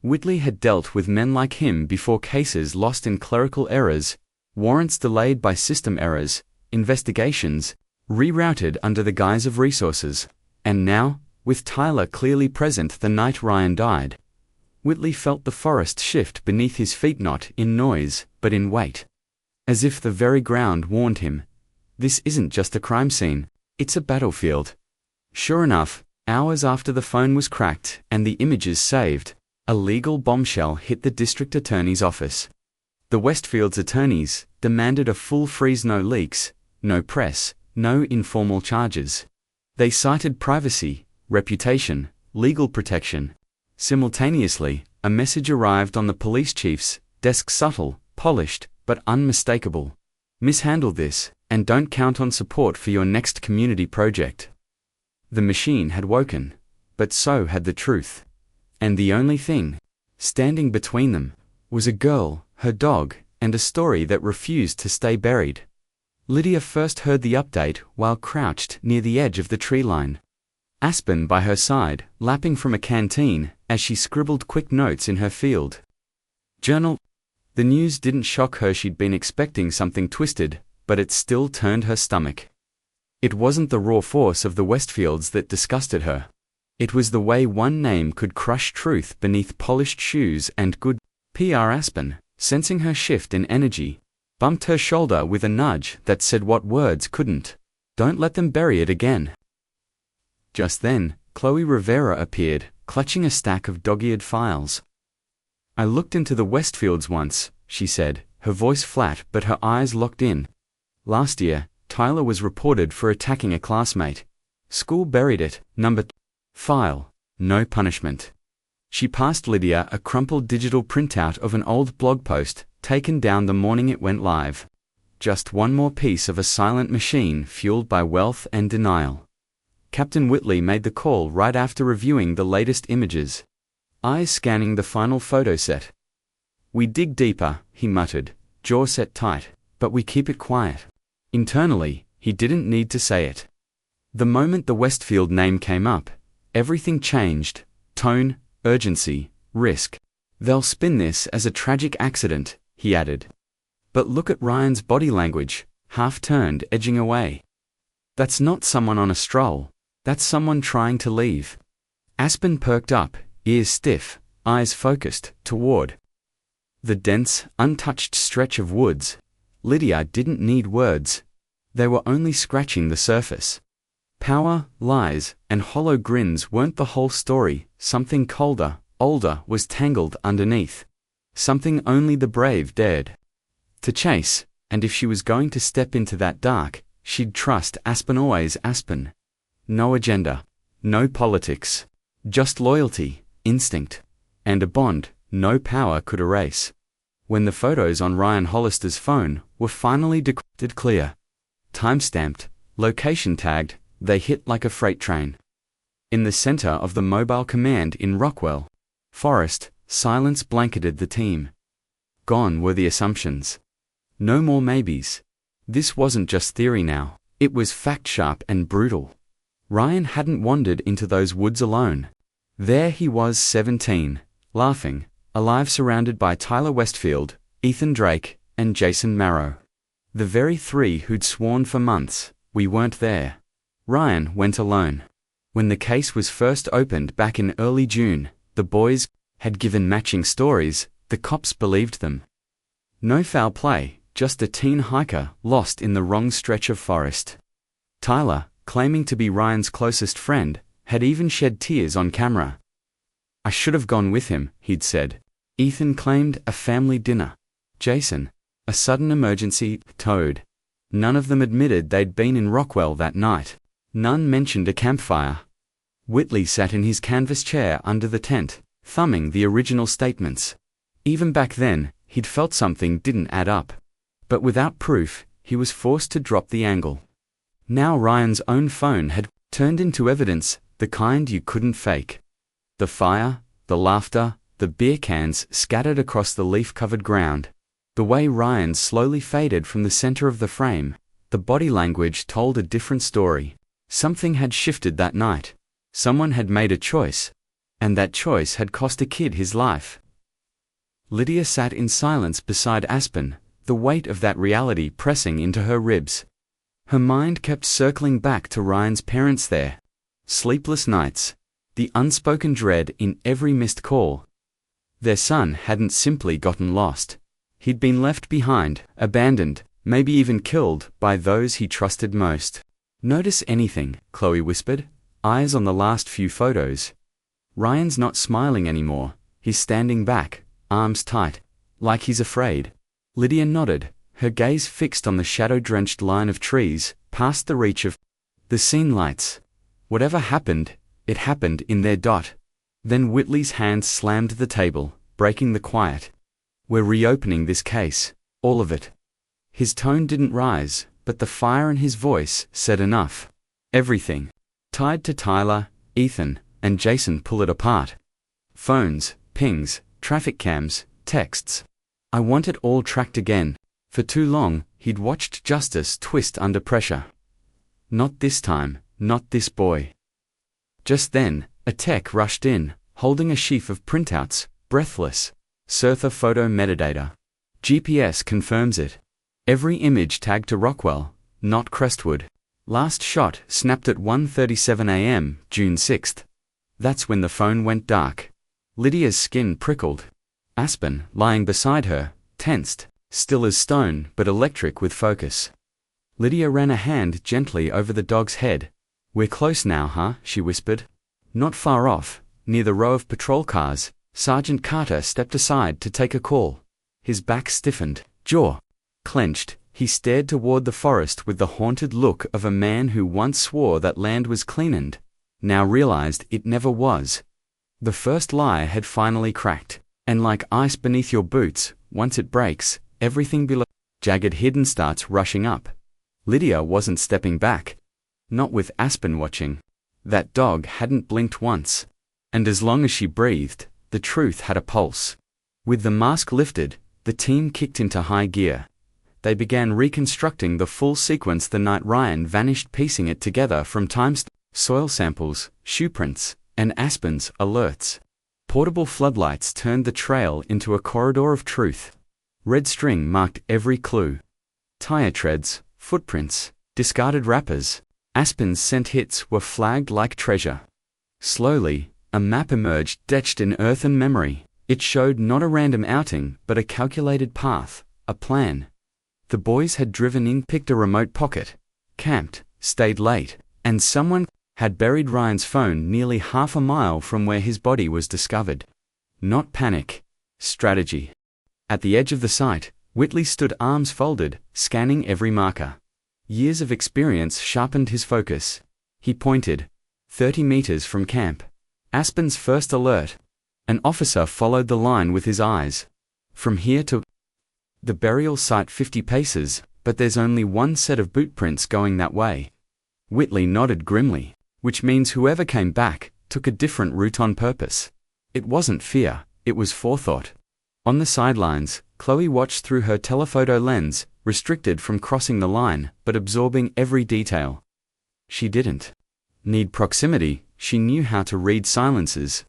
Whitley had dealt with men like him before, cases lost in clerical errors, warrants delayed by system errors, investigations rerouted under the guise of resources. And now, with Tyler clearly present the night Ryan died, Whitley felt the forest shift beneath his feet, not in noise, but in weight. As if the very ground warned him, this isn't just a crime scene, it's a battlefield. Sure enough, hours after the phone was cracked and the images saved, a legal bombshell hit the district attorney's office. The Westfield's attorneys demanded a full freeze, no leaks, no press, no informal charges. They cited privacy, reputation, legal protection. Simultaneously, a message arrived on the police chief's desk, subtle, polished, but unmistakable. Mishandle this, and don't count on support for your next community project. The machine had woken, but so had the truth. And the only thing standing between them was a girl, her dog, and a story that refused to stay buried. Lydia first heard the update while crouched near the edge of the tree line. Aspen by her side, lapping from a canteen, as she scribbled quick notes in her field journal. The news didn't shock her, she'd been expecting something twisted, but it still turned her stomach. It wasn't the raw force of the Westfields that disgusted her. It was the way one name could crush truth beneath polished shoes and good PR. Aspen, sensing her shift in energy, bumped her shoulder with a nudge that said what words couldn't. Don't let them bury it again. Just then, Chloe Rivera appeared, clutching a stack of dog-eared files. I looked into the Westfields once, she said, her voice flat but her eyes locked in. Last year, Tyler was reported for attacking a classmate. School buried it, number file, no punishment. She passed Lydia a crumpled digital printout of an old blog post, taken down the morning it went live. Just one more piece of a silent machine fueled by wealth and denial. Captain Whitley made the call right after reviewing the latest images, eyes scanning the final photo set. We dig deeper, he muttered, jaw set tight, but we keep it quiet. Internally, he didn't need to say it. The moment the Westfield name came up, everything changed. Tone, urgency, risk. They'll spin this as a tragic accident, he added. But look at Ryan's body language, half-turned, edging away. That's not someone on a stroll. That's someone trying to leave. Aspen perked up, ears stiff, eyes focused, toward the dense, untouched stretch of woods. Lydia didn't need words. They were only scratching the surface. Power, lies, and hollow grins weren't the whole story. Something colder, older was tangled underneath. Something only the brave dared to chase, and if she was going to step into that dark, she'd trust Aspen, always Aspen. No agenda, no politics, just loyalty, instinct, and a bond no power could erase. When the photos on Ryan Hollister's phone were finally decrypted clear, time-stamped, location tagged, they hit like a freight train. In the center of the mobile command in Rockwell Forest, silence blanketed the team. Gone were the assumptions. No more maybes. This wasn't just theory now, it was fact-sharp and brutal. Ryan hadn't wandered into those woods alone. There he was, 17, laughing, alive, surrounded by Tyler Westfield, Ethan Drake, and Jason Marrow. The very three who'd sworn for months, "We weren't there." Ryan went alone. When the case was first opened back in early June, the boys had given matching stories. The cops believed them. No foul play, just a teen hiker lost in the wrong stretch of forest. Tyler, claiming to be Ryan's closest friend, had even shed tears on camera. "I should have gone with him," he'd said. Ethan claimed a family dinner. Jason, a sudden emergency towed. None of them admitted they'd been in Rockwell that night. None mentioned a campfire. Whitley sat in his canvas chair under the tent, thumbing the original statements. Even back then, he'd felt something didn't add up. But without proof, he was forced to drop the angle. Now Ryan's own phone had turned into evidence, the kind you couldn't fake. The fire, the laughter, the beer cans scattered across the leaf-covered ground. The way Ryan slowly faded from the center of the frame, the body language told a different story. Something had shifted that night. Someone had made a choice. And that choice had cost a kid his life. Lydia sat in silence beside Aspen, the weight of that reality pressing into her ribs. Her mind kept circling back to Ryan's parents there. Sleepless nights. The unspoken dread in every missed call. Their son hadn't simply gotten lost. He'd been left behind, abandoned, maybe even killed by those he trusted most. "Notice anything?" Chloe whispered, eyes on the last few photos. Ryan's not smiling anymore. He's standing back, arms tight, like he's afraid. Lydia nodded, her gaze fixed on the shadow-drenched line of trees, past the reach of the scene lights. Whatever happened, it happened in their dot. Then Whitley's hand slammed the table, breaking the quiet. "We're reopening this case, all of it." His tone didn't rise, but the fire in his voice said enough. Everything. Tied to Tyler, Ethan, and Jason, pull it apart. Phones, pings, traffic cams, texts. I want it all tracked again. For too long, he'd watched justice twist under pressure. Not this time, not this boy. Just then, a tech rushed in, holding a sheaf of printouts, breathless. Surtha photo metadata. GPS confirms it. Every image tagged to Rockwell, not Crestwood. Last shot snapped at 1:37 a.m., June 6th. That's when the phone went dark. Lydia's skin prickled. Aspen, lying beside her, tensed, still as stone but electric with focus. Lydia ran a hand gently over the dog's head. "We're close now, huh?" she whispered. Not far off, near the row of patrol cars, Sergeant Carter stepped aside to take a call. His back stiffened, jaw clenched. He stared toward the forest with the haunted look of a man who once swore that land was clean and now realized it never was. The first lie had finally cracked, and like ice beneath your boots, once it breaks, everything below, jagged hidden, starts rushing up. Lydia wasn't stepping back. Not with Aspen watching. That dog hadn't blinked once. And as long as she breathed, the truth had a pulse. With the mask lifted, the team kicked into high gear. They began reconstructing the full sequence the night Ryan vanished, piecing it together from soil samples, shoe prints, and Aspen's alerts. Portable floodlights turned the trail into a corridor of truth. Red string marked every clue. Tire treads, footprints, discarded wrappers. Aspen's scent hits were flagged like treasure. Slowly, a map emerged etched in earthen memory. It showed not a random outing, but a calculated path, a plan. The boys had driven in, picked a remote pocket, camped, stayed late, and someone had buried Ryan's phone nearly half a mile from where his body was discovered. Not panic. Strategy. At the edge of the site, Whitley stood arms folded, scanning every marker. Years of experience sharpened his focus. He pointed. 30 meters from camp. Aspen's first alert. An officer followed the line with his eyes. From here to the burial site 50 paces, but there's only one set of boot prints going that way. Whitley nodded grimly, which means whoever came back took a different route on purpose. It wasn't fear, it was forethought. On the sidelines, Chloe watched through her telephoto lens, restricted from crossing the line, but absorbing every detail. She didn't need proximity, she knew how to read silences.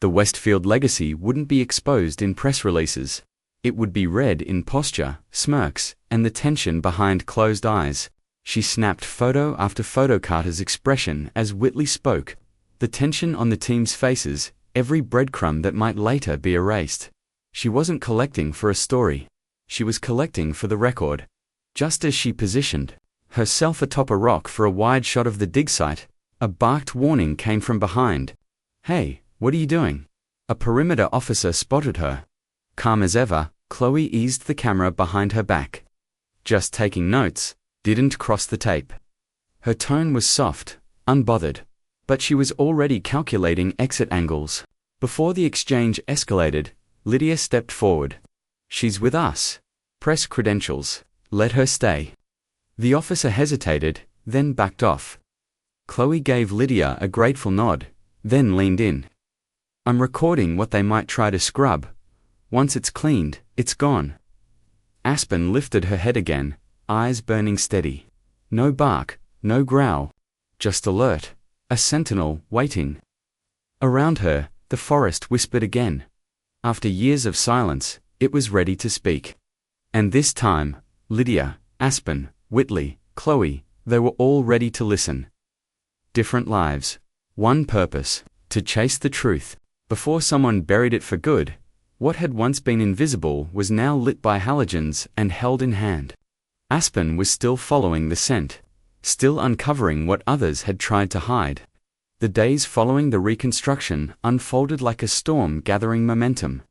The Westfield legacy wouldn't be exposed in press releases. It would be read in posture, smirks, and the tension behind closed eyes. She snapped photo after photo. Carter's expression as Whitley spoke, the tension on the team's faces, every breadcrumb that might later be erased. She wasn't collecting for a story. She was collecting for the record. Just as she positioned herself atop a rock for a wide shot of the dig site, a barked warning came from behind. "Hey, what are you doing?" A perimeter officer spotted her. Calm as ever, Chloe eased the camera behind her back. "Just taking notes, didn't cross the tape." Her tone was soft, unbothered, but she was already calculating exit angles. Before the exchange escalated, Lydia stepped forward. "She's with us. Press credentials. Let her stay." The officer hesitated, then backed off. Chloe gave Lydia a grateful nod, then leaned in. "I'm recording what they might try to scrub. Once it's cleaned, it's gone." Aspen lifted her head again, eyes burning steady. No bark, no growl. Just alert. A sentinel, waiting. Around her, the forest whispered again. After years of silence, it was ready to speak. And this time, Lydia, Aspen, Whitley, Chloe, they were all ready to listen. Different lives. One purpose, to chase the truth. Before someone buried it for good, what had once been invisible was now lit by halogens and held in hand. Aspen was still following the scent, still uncovering what others had tried to hide. The days following the reconstruction unfolded like a storm gathering momentum.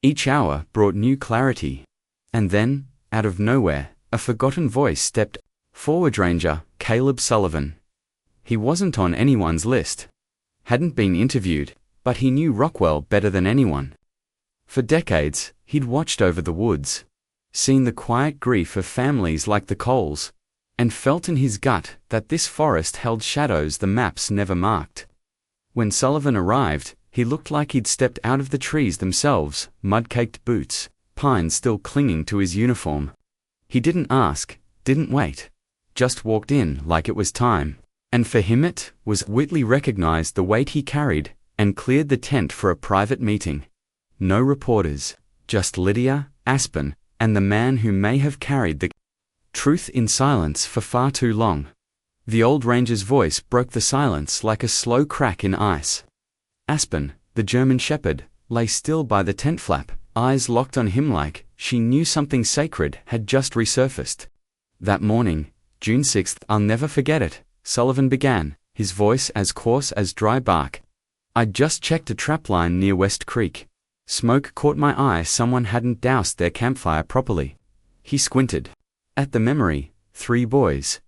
Each hour brought new clarity. And then, out of nowhere, a forgotten voice stepped forward. Ranger Caleb Sullivan. He wasn't on anyone's list. Hadn't been interviewed, but he knew Rockwell better than anyone. For decades, he'd watched over the woods, seen the quiet grief of families like the Coles, and felt in his gut that this forest held shadows the maps never marked. When Sullivan arrived, he looked like he'd stepped out of the trees themselves, mud-caked boots, pines still clinging to his uniform. He didn't ask, didn't wait, just walked in like it was time. And for him it was. Whitley recognized the weight he carried and cleared the tent for a private meeting. No reporters, just Lydia, Aspen, and the man who may have carried the truth in silence for far too long. The old ranger's voice broke the silence like a slow crack in ice. Aspen, the German shepherd, lay still by the tent flap, eyes locked on him like she knew something sacred had just resurfaced. That morning, June 6th, I'll never forget it, Sullivan began, his voice as coarse as dry bark. I'd just checked a trapline near West Creek. Smoke caught my eye. Someone hadn't doused their campfire properly. He squinted. At the memory, 3 boys.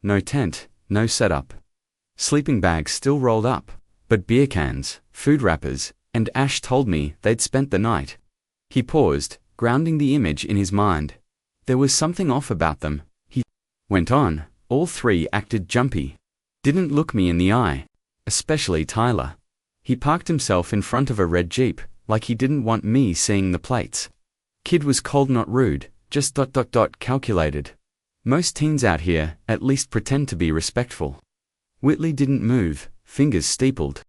No tent, no setup. Sleeping bags still rolled up, but beer cans, food wrappers, and ash told me they'd spent the night. He paused, grounding the image in his mind. There was something off about them. He went on. All 3 acted jumpy. Didn't look me in the eye. Especially Tyler. He parked himself in front of a red Jeep, like he didn't want me seeing the plates. Kid was cold, not rude, just ... calculated. Most teens out here at least pretend to be respectful. Whitley didn't move, fingers steepled.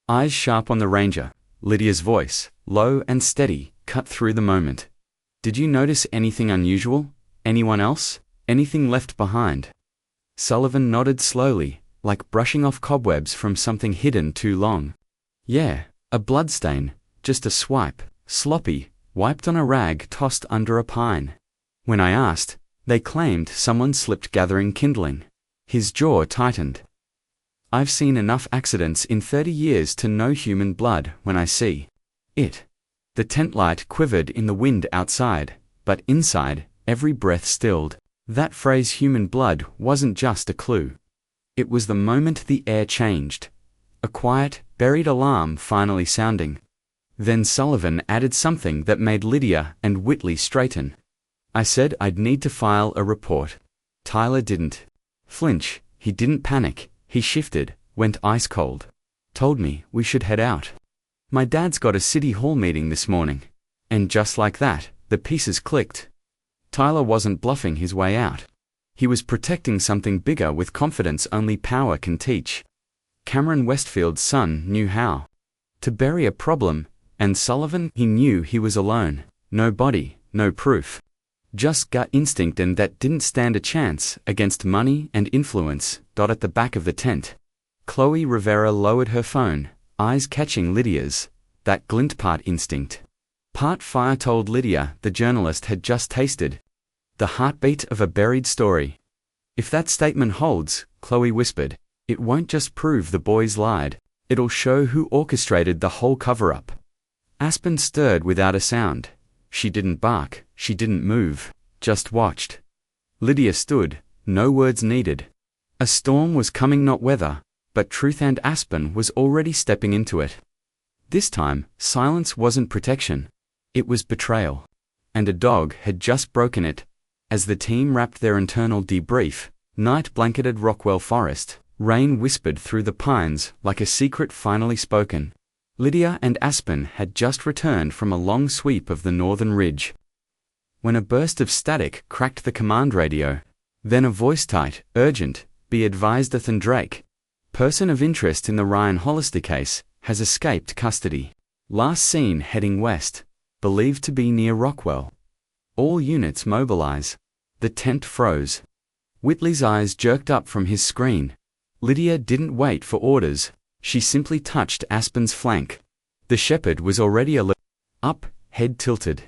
Eyes sharp on the ranger. Lydia's voice, low and steady, cut through the moment. Did you notice anything unusual? Anyone else? Anything left behind? Sullivan nodded slowly, like brushing off cobwebs from something hidden too long. Yeah, a bloodstain, just a swipe, sloppy, wiped on a rag tossed under a pine. When I asked, they claimed someone slipped gathering kindling. His jaw tightened. I've seen enough accidents in 30 years to know human blood when I see it. The tent light quivered in the wind outside, but inside, every breath stilled. That phrase human blood wasn't just a clue. It was the moment the air changed. A quiet, buried alarm finally sounding. Then Sullivan added something that made Lydia and Whitley straighten. I said I'd need to file a report. Tyler didn't flinch, he didn't panic, he shifted, went ice cold. Told me we should head out. My dad's got a city hall meeting this morning. And just like that, the pieces clicked. Tyler wasn't bluffing his way out. He was protecting something bigger with confidence only power can teach. Cameron Westfield's son knew how to bury a problem, and Sullivan, he knew he was alone. No body, no proof. Just gut instinct, and that didn't stand a chance against money and influence. At the back of the tent, Chloe Rivera lowered her phone, eyes catching Lydia's. That glint part instinct, part fire told Lydia the journalist had just tasted the heartbeat of a buried story. If that statement holds, Chloe whispered, it won't just prove the boys lied, it'll show who orchestrated the whole cover-up. Aspen stirred without a sound. She didn't bark, she didn't move, just watched. Lydia stood, no words needed. A storm was coming, not weather, but truth, and Aspen was already stepping into it. This time, silence wasn't protection. It was betrayal. And a dog had just broken it. As the team wrapped their internal debrief, night blanketed Rockwell Forest, rain whispered through the pines like a secret finally spoken. Lydia and Aspen had just returned from a long sweep of the northern ridge, when a burst of static cracked the command radio. Then a voice, tight, urgent, be advised, Ethan Drake, person of interest in the Ryan Hollister case, has escaped custody. Last seen heading west, believed to be near Rockwell. All units mobilize. The tent froze. Whitley's eyes jerked up from his screen. Lydia didn't wait for orders. She simply touched Aspen's flank. The shepherd was already alert. Up, head tilted.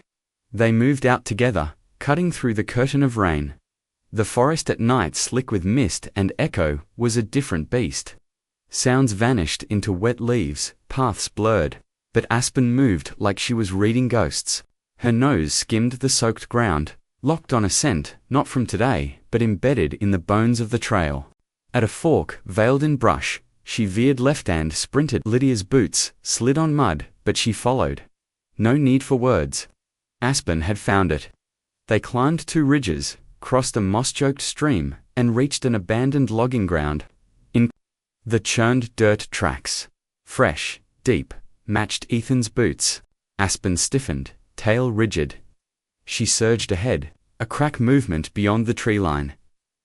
They moved out together, cutting through the curtain of rain. The forest at night, slick with mist and echo, was a different beast. Sounds vanished into wet leaves, paths blurred, but Aspen moved like she was reading ghosts. Her nose skimmed the soaked ground, locked on a scent, not from today, but embedded in the bones of the trail. At a fork, veiled in brush, she veered left and sprinted. Lydia's boots slid on mud, but she followed. No need for words. Aspen had found it. They climbed 2 ridges, crossed a moss-choked stream, and reached an abandoned logging ground. In the churned dirt tracks, fresh, deep, matched Ethan's boots. Aspen stiffened, tail rigid. She surged ahead, a crack movement beyond the tree line.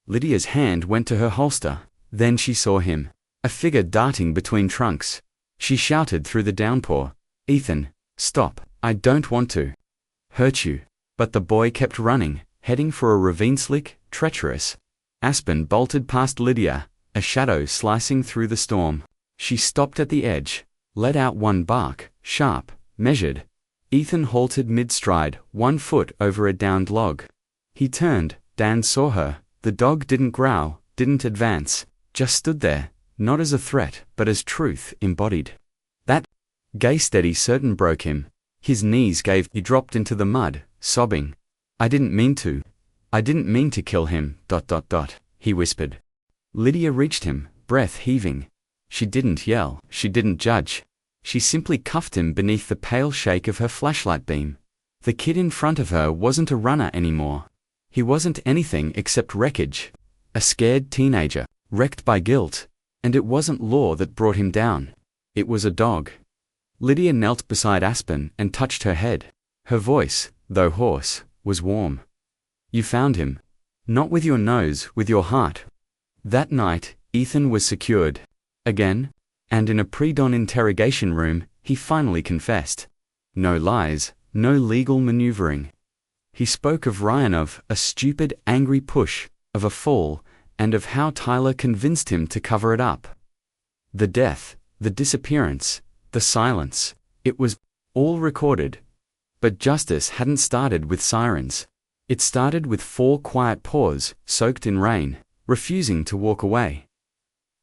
Lydia's hand went to her holster. Then she saw him, a figure darting between trunks. She shouted through the downpour, Ethan, stop, I don't want to hurt you. But the boy kept running, heading for a ravine, slick, treacherous. Aspen bolted past Lydia, a shadow slicing through the storm. She stopped at the edge, let out one bark, sharp, measured. Ethan halted mid-stride, 1 foot over a downed log. He turned. Dan saw her. The dog didn't growl, didn't advance, just stood there, not as a threat, but as truth embodied. That gay steady certain broke him. His knees gave. He dropped into the mud, sobbing. I didn't mean to kill him, ... he whispered. Lydia reached him, breath heaving. She didn't yell, she didn't judge. She simply cuffed him beneath the pale shake of her flashlight beam. The kid in front of her wasn't a runner anymore. He wasn't anything except wreckage. A scared teenager, wrecked by guilt. And it wasn't law that brought him down. It was a dog. Lydia knelt beside Aspen and touched her head. Her voice, though hoarse, was warm. You found him. Not with your nose, with your heart. That night, Ethan was secured. Again. And in a pre-dawn interrogation room, he finally confessed. No lies, no legal maneuvering. He spoke of Ryan, of a stupid, angry push, of a fall, and of how Tyler convinced him to cover it up. The death, the disappearance, the silence, it was all recorded. But justice hadn't started with sirens. It started with 4 quiet paws, soaked in rain, refusing to walk away.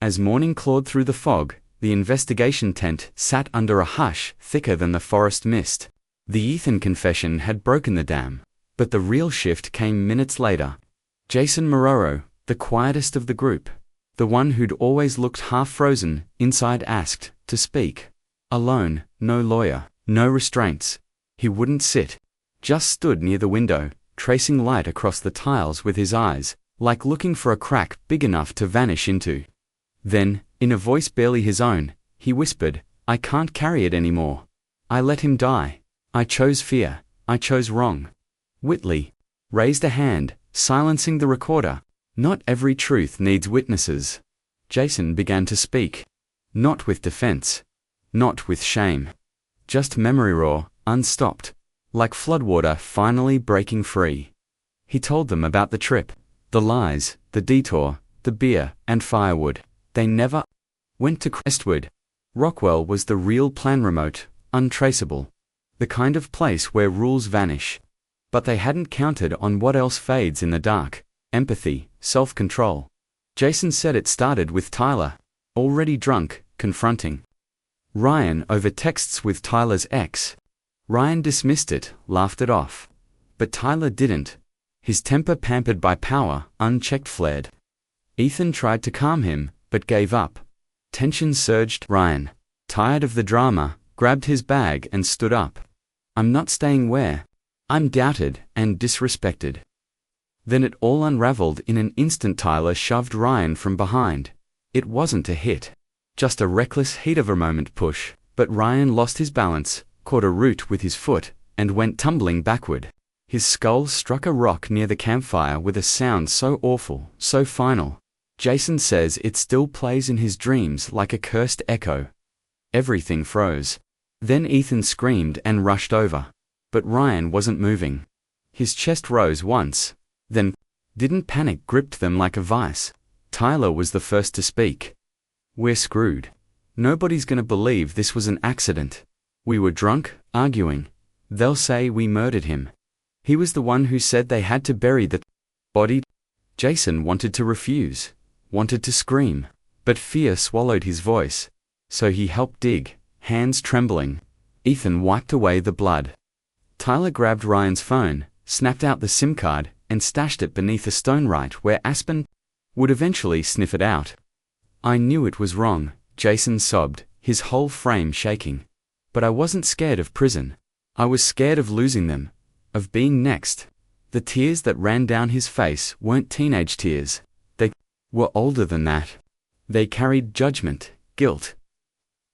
As morning clawed through the fog, the investigation tent sat under a hush thicker than the forest mist. The Ethan confession had broken the dam, but the real shift came minutes later. Jason Mororo, the quietest of the group, the one who'd always looked half frozen inside, asked to speak. Alone, no lawyer, no restraints. He wouldn't sit. Just stood near the window, tracing light across the tiles with his eyes, like looking for a crack big enough to vanish into. Then, in a voice barely his own, he whispered, "I can't carry it anymore. I let him die. I chose fear. I chose wrong." Whitley raised a hand, silencing the recorder. "Not every truth needs witnesses." Jason began to speak. Not with defense. Not with shame. Just memory raw, unstopped. Like floodwater finally breaking free. He told them about the trip. The lies, the detour, the beer, and firewood. They never went to Crestwood. Rockwell was the real plan, remote, untraceable. The kind of place where rules vanish. But they hadn't counted on what else fades in the dark. Empathy, self-control. Jason said it started with Tyler. Already drunk, confronting Ryan over texts with Tyler's ex. Ryan dismissed it, laughed it off. But Tyler didn't. His temper, pampered by power, unchecked, flared. Ethan tried to calm him, but gave up. Tension surged. Ryan, tired of the drama, grabbed his bag and stood up. "I'm not staying where I'm doubted and disrespected." Then it all unraveled in an instant. Tyler shoved Ryan from behind. It wasn't a hit. Just a reckless heat of a moment push, but Ryan lost his balance, caught a root with his foot, and went tumbling backward. His skull struck a rock near the campfire with a sound so awful, so final. Jason says it still plays in his dreams like a cursed echo. Everything froze. Then Ethan screamed and rushed over. But Ryan wasn't moving. His chest rose once, then didn't. Panic gripped them like a vice. Tyler was the first to speak. "We're screwed. Nobody's gonna believe this was an accident. We were drunk, arguing. They'll say we murdered him. He was the one who said they had to bury the body." Jason wanted to refuse, wanted to scream, but fear swallowed his voice. So he helped dig, hands trembling. Ethan wiped away the blood. Tyler grabbed Ryan's phone, snapped out the SIM card, and stashed it beneath a stone right where Aspen would eventually sniff it out. "I knew it was wrong," Jason sobbed, his whole frame shaking. "But I wasn't scared of prison. I was scared of losing them, of being next." The tears that ran down his face weren't teenage tears. They were older than that. They carried judgment, guilt.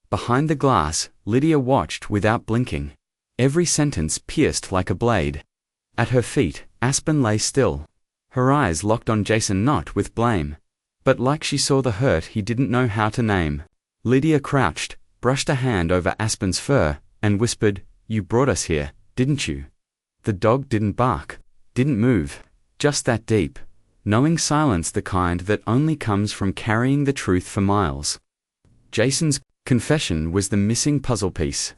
Behind the glass, Lydia watched without blinking. Every sentence pierced like a blade. At her feet, Aspen lay still. Her eyes locked on Jason, not with blame, but like she saw the hurt he didn't know how to name. Lydia crouched, brushed a hand over Aspen's fur, and whispered, "You brought us here, didn't you?" The dog didn't bark, didn't move, just that deep, knowing silence, the kind that only comes from carrying the truth for miles. Jason's confession was the missing puzzle piece.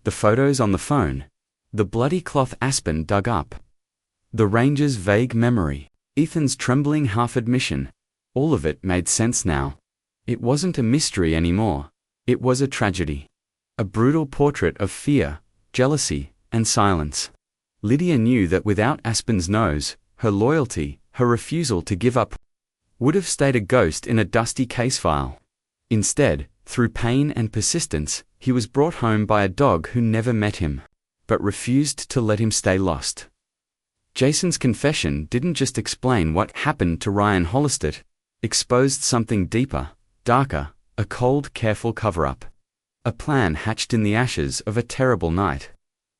The photos on the phone, the bloody cloth Aspen dug up, the ranger's vague memory, Ethan's trembling half-admission, all of it made sense now. It wasn't a mystery anymore. It was a tragedy. A brutal portrait of fear, jealousy, and silence. Lydia knew that without Aspen's nose, her loyalty, her refusal to give up, would have stayed a ghost in a dusty case file. Instead, through pain and persistence, he was brought home by a dog who never met him, but refused to let him stay lost. Jason's confession didn't just explain what happened to Ryan Hollister, it exposed something deeper, darker, a cold, careful cover-up. A plan hatched in the ashes of a terrible night.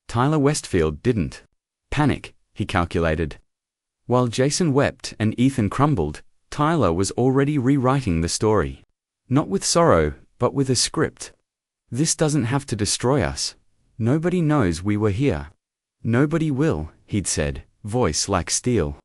Tyler Westfield didn't panic, he calculated. While Jason wept and Ethan crumbled, Tyler was already rewriting the story. Not with sorrow, but with a script. "This doesn't have to destroy us. Nobody knows we were here. Nobody will," he'd said, voice like steel.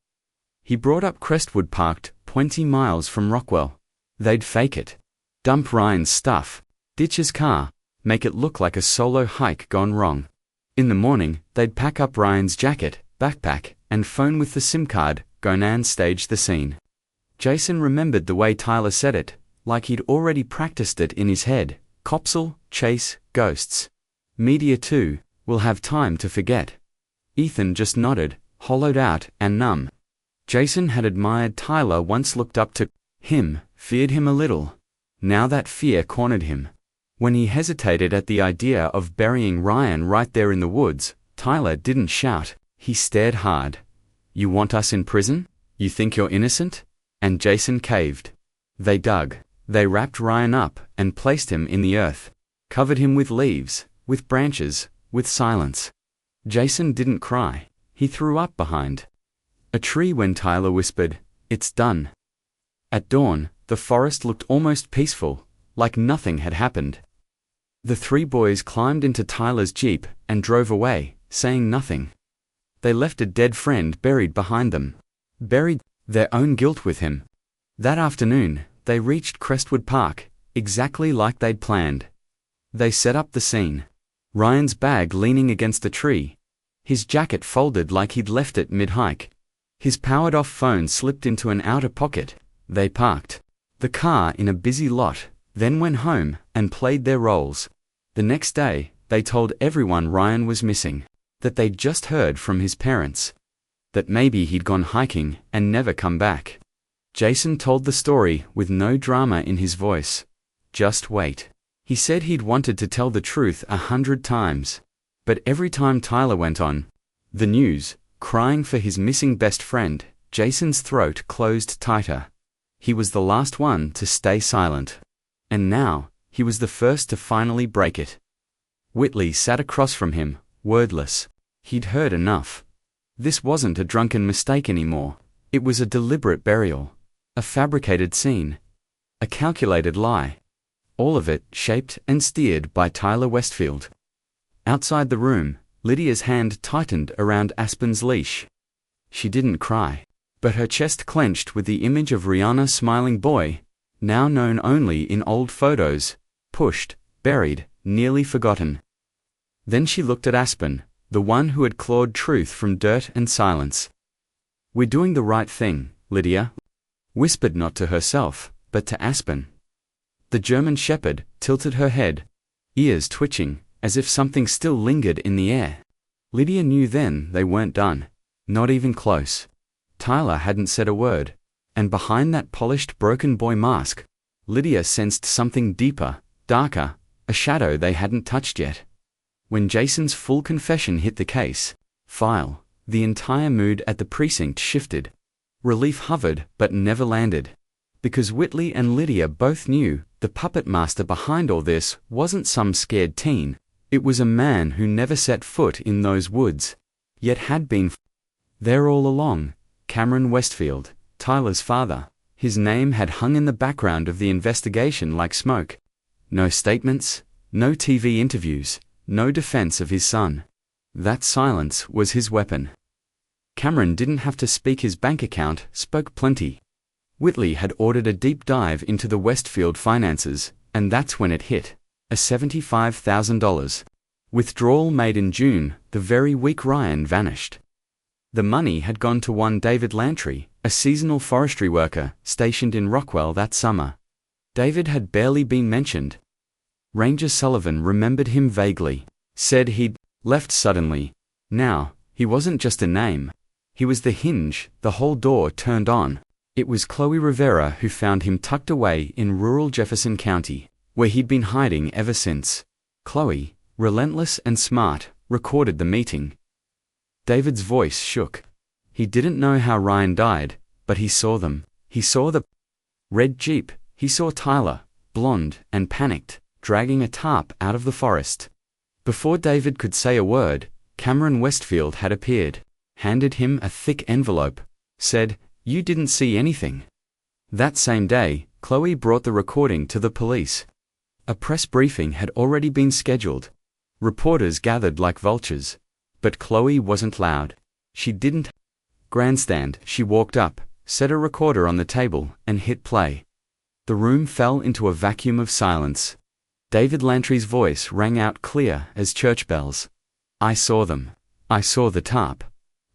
He brought up Crestwood Park, 20 miles from Rockwell. They'd fake it. Dump Ryan's stuff. Ditch his car. Make it look like a solo hike gone wrong. In the morning, they'd pack up Ryan's jacket, backpack, and phone with the SIM card, go and stage the scene. Jason remembered the way Tyler said it, like he'd already practiced it in his head. Cops'll chase ghosts. Media too, will have time to forget. Ethan just nodded, hollowed out and numb. Jason had admired Tyler once, looked up to him, feared him a little. Now that fear cornered him. When he hesitated at the idea of burying Ryan right there in the woods, Tyler didn't shout, he stared hard. You want us in prison? You think you're innocent? And Jason caved. They dug. They wrapped Ryan up and placed him in the earth. Covered him with leaves, with branches, with silence. Jason didn't cry. He threw up behind a tree when Tyler whispered, "It's done." At dawn, the forest looked almost peaceful, like nothing had happened. The three boys climbed into Tyler's Jeep and drove away, saying nothing. They left a dead friend buried behind them. Buried their own guilt with him. That afternoon, they reached Crestwood Park, exactly like they'd planned. They set up the scene. Ryan's bag leaning against a tree. His jacket folded like he'd left it mid-hike. His powered-off phone slipped into an outer pocket. They parked the car in a busy lot, then went home and played their roles. The next day, they told everyone Ryan was missing, that they'd just heard from his parents, that maybe he'd gone hiking and never come back. Jason told the story with no drama in his voice. Just wait. He said he'd wanted to tell the truth 100 times. But every time Tyler went on the news, crying for his missing best friend, Jason's throat closed tighter. He was the last one to stay silent. And now, he was the first to finally break it. Whitley sat across from him, wordless. He'd heard enough. This wasn't a drunken mistake anymore. It was a deliberate burial. A fabricated scene. A calculated lie. All of it shaped and steered by Tyler Westfield. Outside the room, Lydia's hand tightened around Aspen's leash. She didn't cry, but her chest clenched with the image of Rihanna's smiling boy, now known only in old photos, pushed, buried, nearly forgotten. Then she looked at Aspen, the one who had clawed truth from dirt and silence. "We're doing the right thing, Lydia," whispered not to herself, but to Aspen. The German shepherd tilted her head, ears twitching, as if something still lingered in the air. Lydia knew then they weren't done. Not even close. Tyler hadn't said a word, and behind that polished broken boy mask, Lydia sensed something deeper, darker, a shadow they hadn't touched yet. When Jason's full confession hit the case file, the entire mood at the precinct shifted. Relief hovered but never landed. Because Whitley and Lydia both knew the puppet master behind all this wasn't some scared teen. It was a man who never set foot in those woods, yet had been there all along. Cameron Westfield, Tyler's father. His name had hung in the background of the investigation like smoke. No statements, no TV interviews, no defense of his son. That silence was his weapon. Cameron didn't have to speak. His bank account spoke plenty. Whitley had ordered a deep dive into the Westfield finances, and that's when it hit. A $75,000 withdrawal made in June, the very week Ryan vanished. The money had gone to one David Lantry, a seasonal forestry worker stationed in Rockwell that summer. David had barely been mentioned. Ranger Sullivan remembered him vaguely, said he'd left suddenly. Now, he wasn't just a name. He was the hinge the whole door turned on. It was Chloe Rivera who found him tucked away in rural Jefferson County, where he'd been hiding ever since. Chloe, relentless and smart, recorded the meeting. David's voice shook. He didn't know how Ryan died, but he saw them. He saw the red Jeep. He saw Tyler, blonde and panicked, dragging a tarp out of the forest. Before David could say a word, Cameron Westfield had appeared, handed him a thick envelope, said, "You didn't see anything." That same day, Chloe brought the recording to the police. A press briefing had already been scheduled. Reporters gathered like vultures. But Chloe wasn't loud. She didn't grandstand. She walked up, set a recorder on the table, and hit play. The room fell into a vacuum of silence. David Lantry's voice rang out clear as church bells. I saw them. I saw the tarp.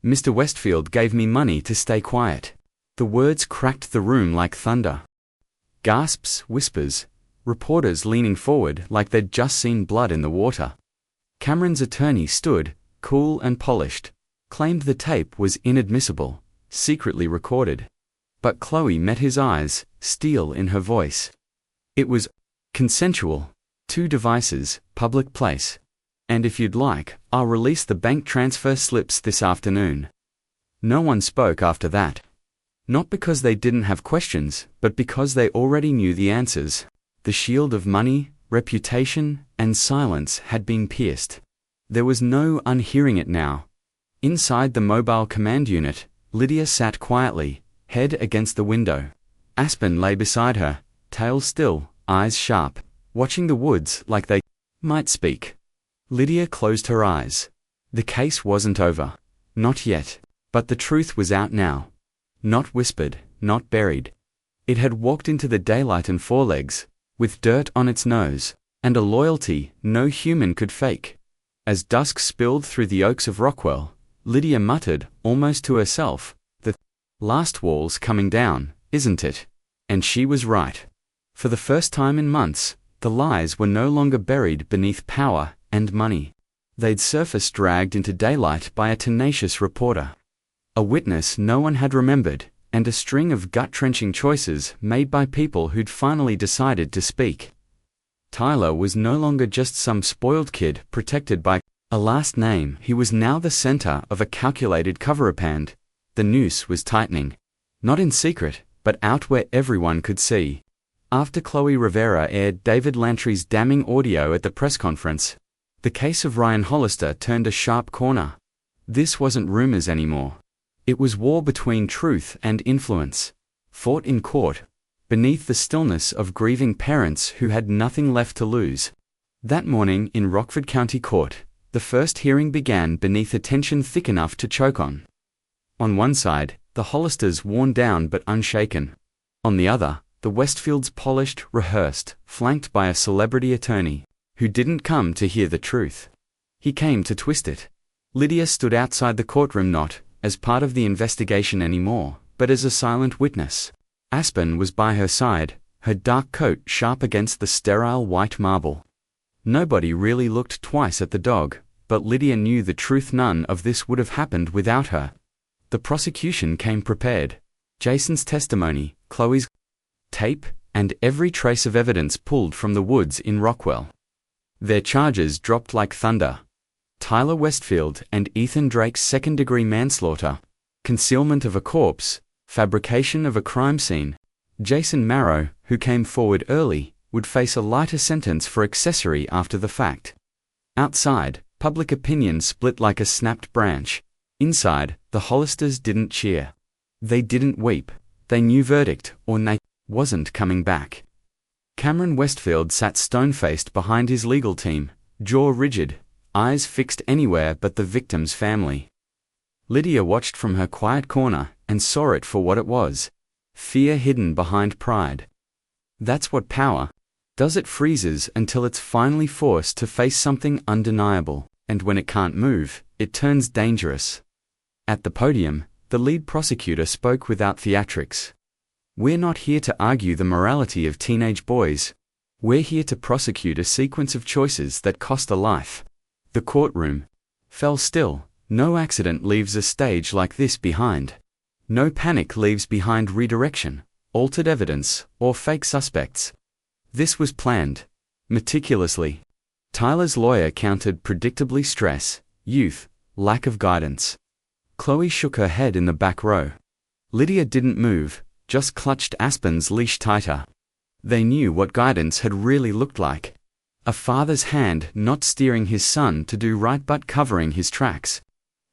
Mr. Westfield gave me money to stay quiet. The words cracked the room like thunder. Gasps, whispers, reporters leaning forward like they'd just seen blood in the water. Cameron's attorney stood, cool and polished, claimed the tape was inadmissible, secretly recorded. But Chloe met his eyes, steel in her voice. It was consensual. 2 devices, public place. And if you'd like, I'll release the bank transfer slips this afternoon. No one spoke after that. Not because they didn't have questions, but because they already knew the answers. The shield of money, reputation, and silence had been pierced. There was no unhearing it now. Inside the mobile command unit, Lydia sat quietly, head against the window. Aspen lay beside her, tail still, eyes sharp, watching the woods like they might speak. Lydia closed her eyes. The case wasn't over. Not yet. But the truth was out now. Not whispered, not buried. It had walked into the daylight and forelegs, with dirt on its nose, and a loyalty no human could fake. As dusk spilled through the oaks of Rockwell, Lydia muttered, almost to herself, the last wall's coming down, isn't it? And she was right. For the first time in months, the lies were no longer buried beneath power and money. They'd surfaced dragged into daylight by a tenacious reporter. A witness no one had remembered, and a string of gut-wrenching choices made by people who'd finally decided to speak. Tyler was no longer just some spoiled kid protected by a last name. He was now the center of a calculated cover-up, and the noose was tightening. Not in secret, but out where everyone could see. After Chloe Rivera aired David Lantry's damning audio at the press conference, the case of Ryan Hollister turned a sharp corner. This wasn't rumors anymore. It was war between truth and influence, fought in court, beneath the stillness of grieving parents who had nothing left to lose. That morning in Rockford County Court, the first hearing began beneath a tension thick enough to choke on. On one side, the Hollisters worn down but unshaken. On the other, the Westfields polished, rehearsed, flanked by a celebrity attorney, who didn't come to hear the truth. He came to twist it. Lydia stood outside the courtroom not as part of the investigation anymore, but as a silent witness. Aspen was by her side, her dark coat sharp against the sterile white marble. Nobody really looked twice at the dog, but Lydia knew the truth. None of this would have happened without her. The prosecution came prepared. Jason's testimony, Chloe's tape, and every trace of evidence pulled from the woods in Rockwell. Their charges dropped like thunder. Tyler Westfield and Ethan Drake's second-degree manslaughter, concealment of a corpse, fabrication of a crime scene. Jason Marrow, who came forward early, would face a lighter sentence for accessory after the fact. Outside, public opinion split like a snapped branch. Inside, the Hollisters didn't cheer. They didn't weep. They knew verdict, or Nate, wasn't coming back. Cameron Westfield sat stone-faced behind his legal team, jaw rigid, eyes fixed anywhere but the victim's family. Lydia watched from her quiet corner and saw it for what it was. Fear hidden behind pride. That's what power does. It freezes until it's finally forced to face something undeniable, and when it can't move, it turns dangerous. At the podium, the lead prosecutor spoke without theatrics. We're not here to argue the morality of teenage boys. We're here to prosecute a sequence of choices that cost a life. The courtroom fell still. No accident leaves a stage like this behind. No panic leaves behind redirection, altered evidence, or fake suspects. This was planned meticulously. Tyler's lawyer countered predictably: stress, youth, lack of guidance. Chloe shook her head in the back row. Lydia didn't move, just clutched Aspen's leash tighter. They knew what guidance had really looked like. A father's hand not steering his son to do right but covering his tracks.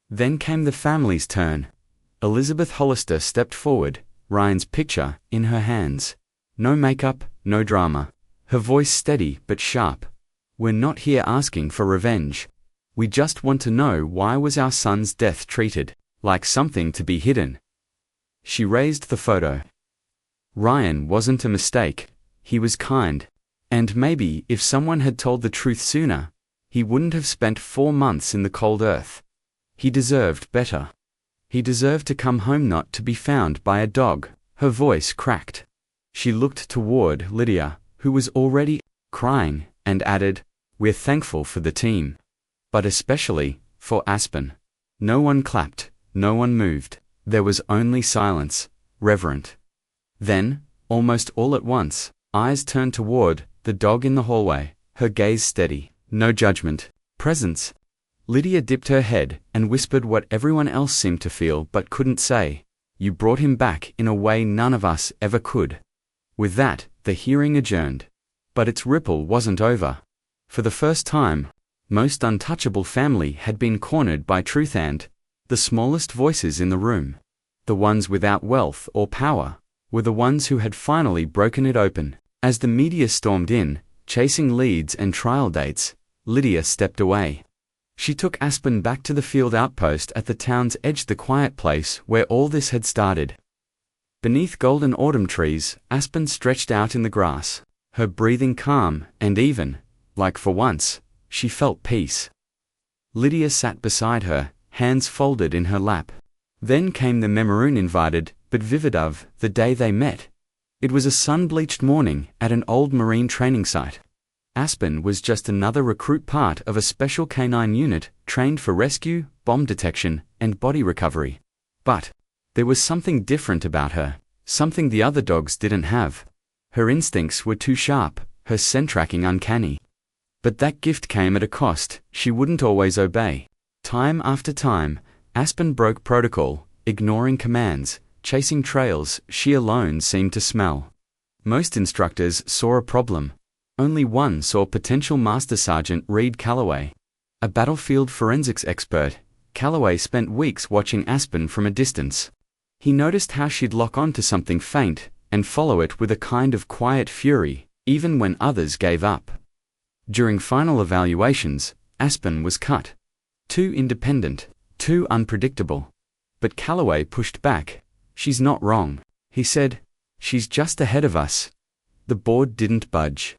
Then came the family's turn. Elizabeth Hollister stepped forward, Ryan's picture in her hands. No makeup, no drama. Her voice steady but sharp. We're not here asking for revenge. We just want to know, why was our son's death treated like something to be hidden. She raised the photo. Ryan wasn't a mistake, he was kind. And maybe if someone had told the truth sooner, he wouldn't have spent 4 months in the cold earth. He deserved better. He deserved to come home not to be found by a dog. Her voice cracked. She looked toward Lydia, who was already crying, and added, "We're thankful for the team. But especially for Aspen." No one clapped, no one moved. There was only silence, reverent. Then, almost all at once, eyes turned toward the dog in the hallway, her gaze steady, no judgment, presence. Lydia dipped her head and whispered what everyone else seemed to feel but couldn't say. "You brought him back in a way none of us ever could." With that, the hearing adjourned. But its ripple wasn't over. For the first time, most untouchable family had been cornered by truth and the smallest voices in the room, the ones without wealth or power, were the ones who had finally broken it open. As the media stormed in, chasing leads and trial dates, Lydia stepped away. She took Aspen back to the field outpost at the town's edge, the quiet place where all this had started. Beneath golden autumn trees, Aspen stretched out in the grass, her breathing calm, and even, like for once, she felt peace. Lydia sat beside her, hands folded in her lap. Then came the memory invited, but vivid of, the day they met. It was a sun-bleached morning at an old Marine training site. Aspen was just another recruit, part of a special canine unit trained for rescue, bomb detection, and body recovery. But there was something different about her, something the other dogs didn't have. Her instincts were too sharp, her scent tracking uncanny. But that gift came at a cost. She wouldn't always obey. Time after time, Aspen broke protocol, ignoring commands, chasing trails she alone seemed to smell. Most instructors saw a problem. Only one saw potential. Master Sergeant Reed Calloway. A battlefield forensics expert, Calloway spent weeks watching Aspen from a distance. He noticed how she'd lock on to something faint and follow it with a kind of quiet fury, even when others gave up. During final evaluations, Aspen was cut. Too independent, too unpredictable. But Calloway pushed back. "She's not wrong," he said. "She's just ahead of us." The board didn't budge.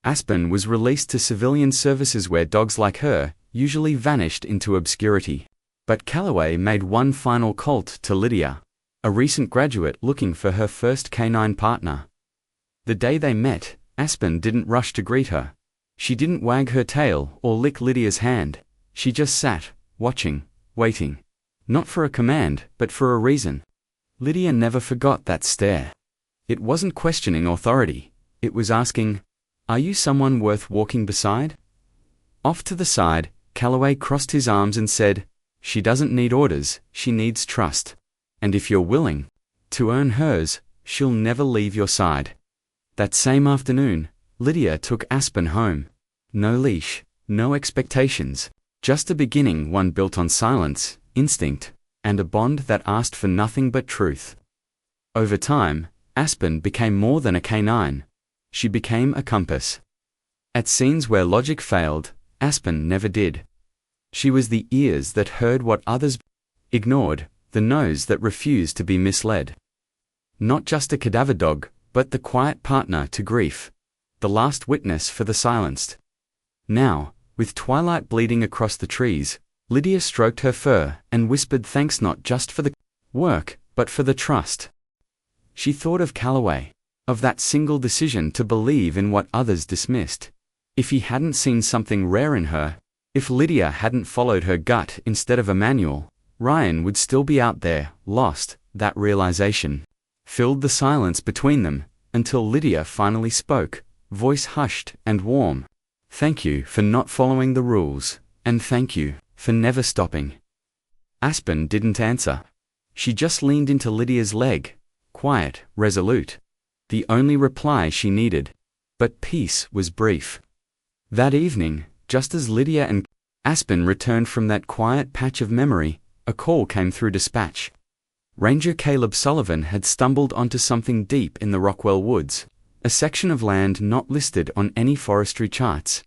Aspen was released to civilian services where dogs like her usually vanished into obscurity. But Calloway made one final call to Lydia, a recent graduate looking for her first canine partner. The day they met, Aspen didn't rush to greet her. She didn't wag her tail or lick Lydia's hand. She just sat, watching, waiting. Not for a command, but for a reason. Lydia never forgot that stare. It wasn't questioning authority. It was asking, "Are you someone worth walking beside?" Off to the side, Calloway crossed his arms and said, "She doesn't need orders, she needs trust. And if you're willing to earn hers, she'll never leave your side." That same afternoon, Lydia took Aspen home. No leash, no expectations, just a beginning, one built on silence, instinct, and a bond that asked for nothing but truth. Over time, Aspen became more than a canine. She became a compass. At scenes where logic failed, Aspen never did. She was the ears that heard what others ignored, the nose that refused to be misled. Not just a cadaver dog, but the quiet partner to grief, the last witness for the silenced. Now, with twilight bleeding across the trees, Lydia stroked her fur and whispered thanks, not just for the work, but for the trust. She thought of Calloway, of that single decision to believe in what others dismissed. If he hadn't seen something rare in her, if Lydia hadn't followed her gut instead of a manual, Ryan would still be out there, lost. That realization filled the silence between them, until Lydia finally spoke, voice hushed and warm. "Thank you for not following the rules, and thank you for never stopping." Aspen didn't answer. She just leaned into Lydia's leg, quiet, resolute. The only reply she needed. But peace was brief. That evening, just as Lydia and Aspen returned from that quiet patch of memory, a call came through dispatch. Ranger Caleb Sullivan had stumbled onto something deep in the Rockwell Woods, a section of land not listed on any forestry charts.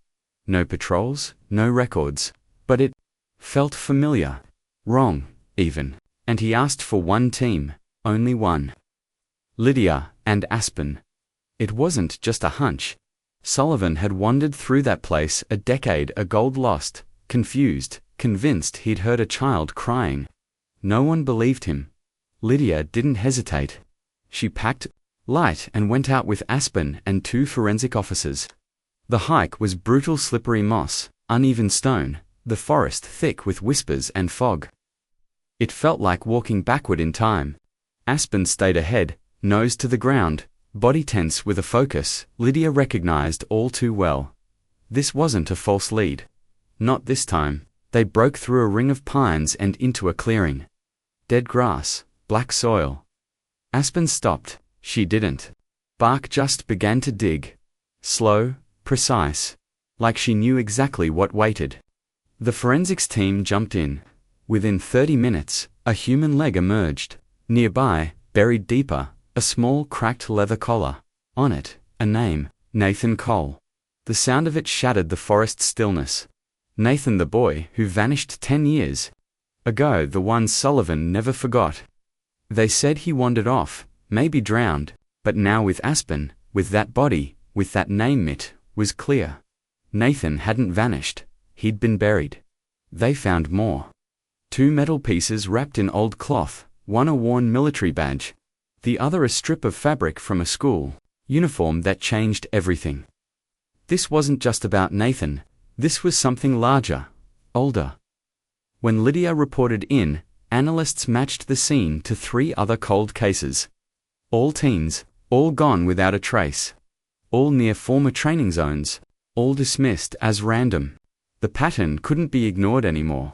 No patrols, no records, but it felt familiar. Wrong, even. and he asked for one team, only one. Lydia and Aspen. It wasn't just a hunch. Sullivan had wandered through that place a decade ago, lost, confused, convinced he'd heard a child crying. No one believed him. Lydia didn't hesitate. She packed light and went out with Aspen and 2 forensic officers. The hike was brutal, slippery moss, uneven stone, the forest thick with whispers and fog. It felt like walking backward in time. Aspen stayed ahead, nose to the ground, body tense with a focus Lydia recognized all too well. This wasn't a false lead. Not this time. They broke through a ring of pines and into a clearing. Dead grass, black soil. Aspen stopped. She didn't. Bark just began to dig. Slow, precise. Like she knew exactly what waited. The forensics team jumped in. Within 30 minutes, a human leg emerged. Nearby, buried deeper, a small cracked leather collar. On it, a name, Nathan Cole. The sound of it shattered the forest stillness. Nathan, the boy who vanished 10 years ago, the one Sullivan never forgot. They said he wandered off, maybe drowned, but now with Aspen, with that body, with that name, it was clear. Nathan hadn't vanished. He'd been buried. They found more. 2 metal pieces wrapped in old cloth, one a worn military badge, the other a strip of fabric from a school uniform that changed everything. This wasn't just about Nathan. This was something larger, older. When Lydia reported in, analysts matched the scene to 3 other cold cases. All teens, all gone without a trace. All near former training zones, all dismissed as random. The pattern couldn't be ignored anymore.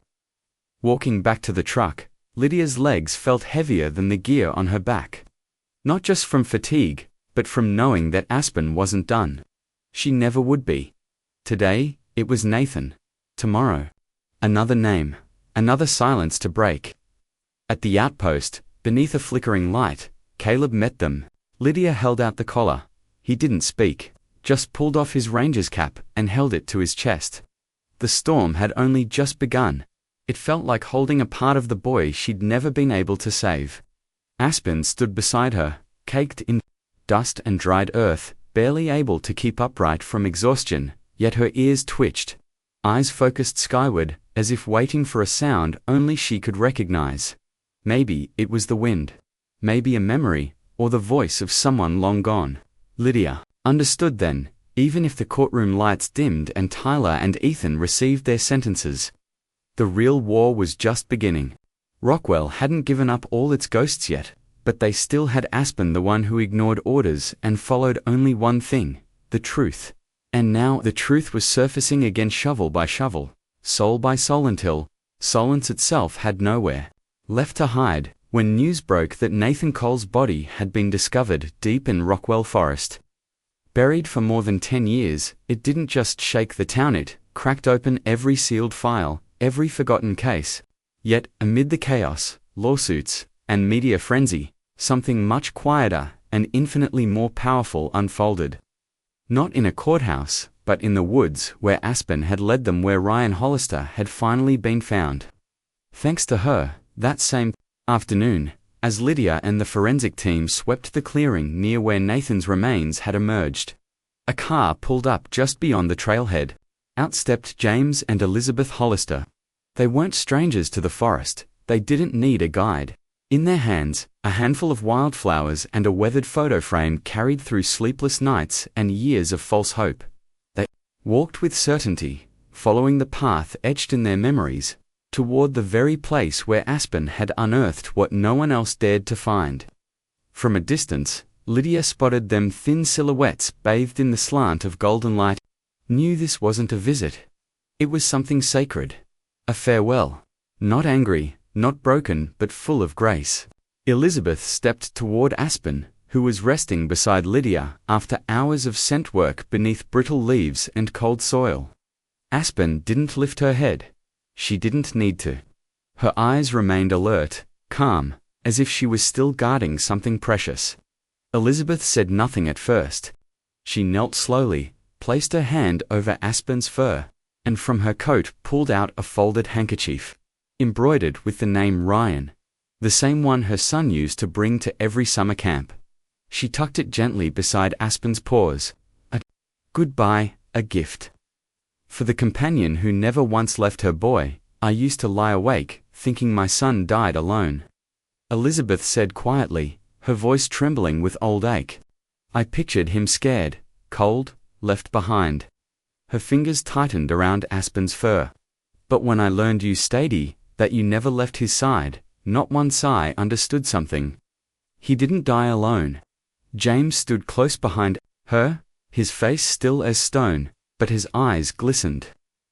Walking back to the truck, Lydia's legs felt heavier than the gear on her back. Not just from fatigue, but from knowing that Aspen wasn't done. She never would be. Today, it was Nathan. Tomorrow, another name, another silence to break. At the outpost, beneath a flickering light, Caleb met them. Lydia held out the collar. He didn't speak, just pulled off his ranger's cap and held it to his chest. The storm had only just begun. It felt like holding a part of the boy she'd never been able to save. Aspen stood beside her, caked in dust and dried earth, barely able to keep upright from exhaustion, yet her ears twitched. Eyes focused skyward, as if waiting for a sound only she could recognize. Maybe it was the wind. Maybe a memory, or the voice of someone long gone. Lydia understood then, even if the courtroom lights dimmed and Tyler and Ethan received their sentences. The real war was just beginning. Rockwell hadn't given up all its ghosts yet, but they still had Aspen, the one who ignored orders and followed only one thing, the truth. And now the truth was surfacing again, shovel by shovel, soul by soul, until Solence itself had nowhere left to hide. When news broke that Nathan Cole's body had been discovered deep in Rockwell Forest, buried for more than 10 years, it didn't just shake the town, it cracked open every sealed file, every forgotten case. Yet, amid the chaos, lawsuits, and media frenzy, something much quieter and infinitely more powerful unfolded. Not in a courthouse, but in the woods where Aspen had led them, where Ryan Hollister had finally been found. Thanks to her, that same afternoon, as Lydia and the forensic team swept the clearing near where Nathan's remains had emerged, a car pulled up just beyond the trailhead. Out stepped James and Elizabeth Hollister. They weren't strangers to the forest. They didn't need a guide. In their hands, a handful of wildflowers and a weathered photo frame carried through sleepless nights and years of false hope. They walked with certainty, following the path etched in their memories, toward the very place where Aspen had unearthed what no one else dared to find. From a distance, Lydia spotted them, thin silhouettes bathed in the slant of golden light. Knew this wasn't a visit. It was something sacred. A farewell. Not angry, not broken, but full of grace. Elizabeth stepped toward Aspen, who was resting beside Lydia after hours of scent work beneath brittle leaves and cold soil. Aspen didn't lift her head. She didn't need to. Her eyes remained alert, calm, as if she was still guarding something precious. Elizabeth said nothing at first. She knelt slowly, placed her hand over Aspen's fur, and from her coat pulled out a folded handkerchief, embroidered with the name Ryan. the same one her son used to bring to every summer camp. She tucked it gently beside Aspen's paws. A goodbye, a gift. For the companion who never once left her boy, I used to lie awake, thinking my son died alone. Elizabeth said quietly, her voice trembling with old ache. I pictured him scared, cold, left behind. Her fingers tightened around Aspen's fur. But when I learned you stayed, that you never left his side, not one sigh understood something. He didn't die alone. James stood close behind her, his face still as stone, but his eyes glistened.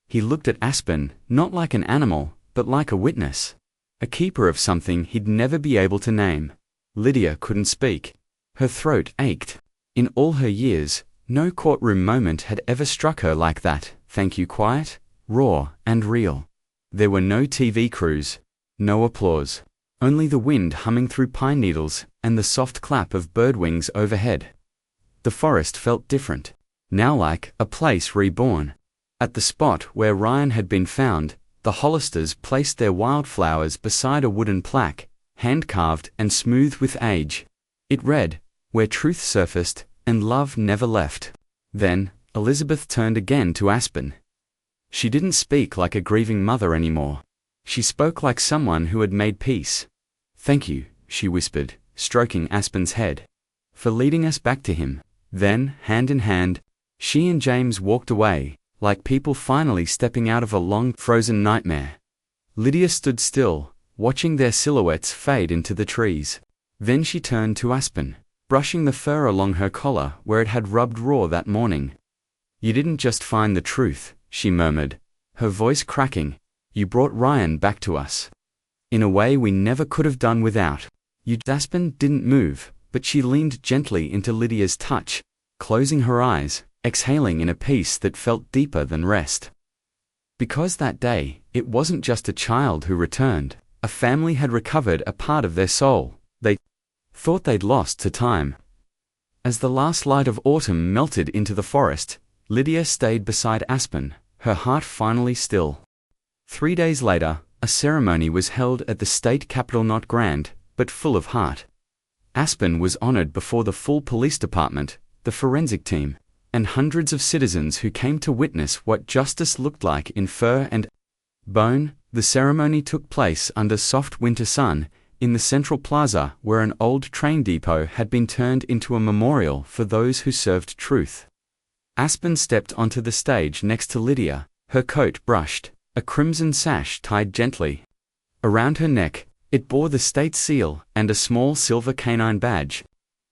He looked at Aspen, not like an animal, but like a witness. A keeper of something he'd never be able to name. Lydia couldn't speak. Her throat ached. In all her years, no courtroom moment had ever struck her like that. Thank you, quiet, raw, and real. There were no TV crews, no applause. Only the wind humming through pine needles and the soft clap of bird wings overhead. The forest felt different, now like a place reborn. At the spot where Ryan had been found, the Hollisters placed their wildflowers beside a wooden plaque, hand-carved and smooth with age. It read, "Where truth surfaced and love never left." Then, Elizabeth turned again to Aspen. She didn't speak like a grieving mother anymore. She spoke like someone who had made peace. "Thank you," she whispered, stroking Aspen's head, "for leading us back to him." Then, hand in hand, she and James walked away, like people finally stepping out of a long, frozen nightmare. Lydia stood still, watching their silhouettes fade into the trees. Then she turned to Aspen, brushing the fur along her collar where it had rubbed raw that morning. "You didn't just find the truth," she murmured, her voice cracking. "You brought Ryan back to us. In a way we never could have done without you." Aspen didn't move, but she leaned gently into Lydia's touch, closing her eyes, exhaling in a peace that felt deeper than rest. Because that day, it wasn't just a child who returned. A family had recovered a part of their soul they thought they'd lost to time. As the last light of autumn melted into the forest, Lydia stayed beside Aspen, her heart finally still. 3 days later, a ceremony was held at the state capitol, not grand, but full of heart. Aspen was honored before the full police department, the forensic team, and hundreds of citizens who came to witness what justice looked like in fur and bone. The ceremony took place under soft winter sun, in the central plaza where an old train depot had been turned into a memorial for those who served truth. Aspen stepped onto the stage next to Lydia, her coat brushed, a crimson sash tied gently around her neck. It bore the state seal and a small silver canine badge.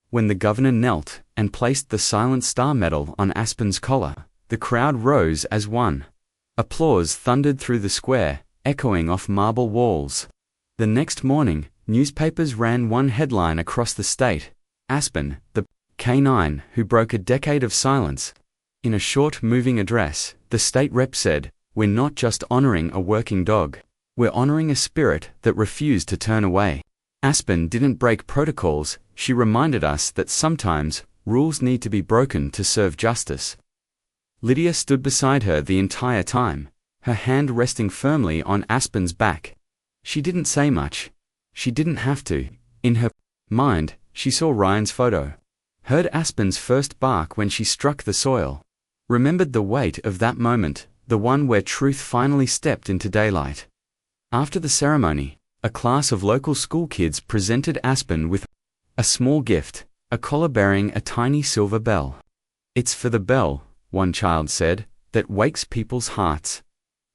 When the governor knelt and placed the Silent Star Medal on Aspen's collar, the crowd rose as one. Applause thundered through the square, echoing off marble walls. The next morning, newspapers ran one headline across the state: Aspen, the canine who broke a decade of silence. In a short, moving address, the state rep said, "We're not just honoring a working dog. We're honoring a spirit that refused to turn away." Aspen didn't break protocols. She reminded us that sometimes rules need to be broken to serve justice. Lydia stood beside her the entire time, her hand resting firmly on Aspen's back. She didn't say much. She didn't have to. In her mind, she saw Ryan's photo, heard Aspen's first bark when she struck the soil, remembered the weight of that moment, the one where truth finally stepped into daylight. After the ceremony, a class of local school kids presented Aspen with a small gift, a collar bearing a tiny silver bell. "It's for the bell," one child said, "that wakes people's hearts."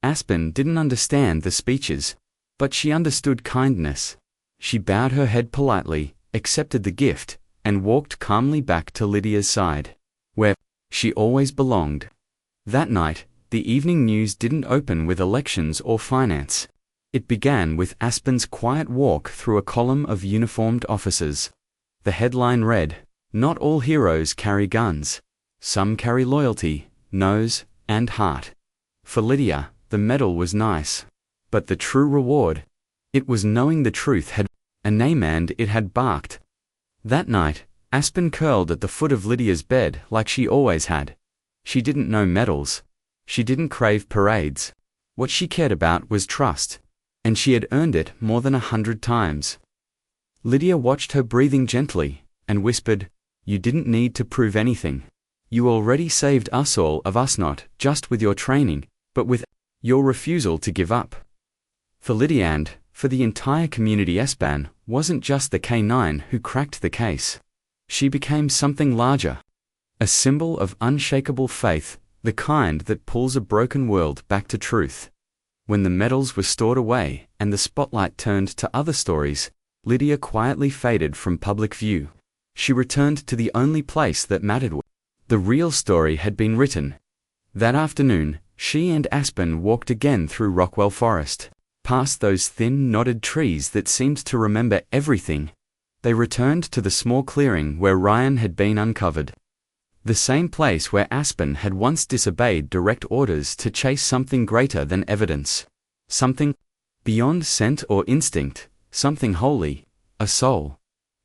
Aspen didn't understand the speeches, but she understood kindness. She bowed her head politely, accepted the gift, and walked calmly back to Lydia's side, where she always belonged. That night, the evening news didn't open with elections or finance. It began with Aspen's quiet walk through a column of uniformed officers. The headline read, "Not all heroes carry guns. Some carry loyalty, nose, and heart." For Lydia, the medal was nice. But the true reward? It was knowing the truth had a name and it had barked. That night, Aspen curled at the foot of Lydia's bed like she always had. She didn't know medals. She didn't crave parades. What she cared about was trust. And she had earned it more than 100 times. Lydia watched her breathing gently, and whispered, "You didn't need to prove anything. You already saved us all of us, not just with your training, but with your refusal to give up." For Lydia and, for the entire community, Espan wasn't just the K9 who cracked the case. She became something larger. A symbol of unshakable faith, the kind that pulls a broken world back to truth. When the medals were stored away and the spotlight turned to other stories, Lydia quietly faded from public view. She returned to the only place that mattered. The real story had been written. That afternoon, she and Aspen walked again through Rockwell Forest, past those thin, knotted trees that seemed to remember everything. They returned to the small clearing where Ryan had been uncovered. The same place where Aspen had once disobeyed direct orders to chase something greater than evidence. Something beyond scent or instinct, something holy, a soul.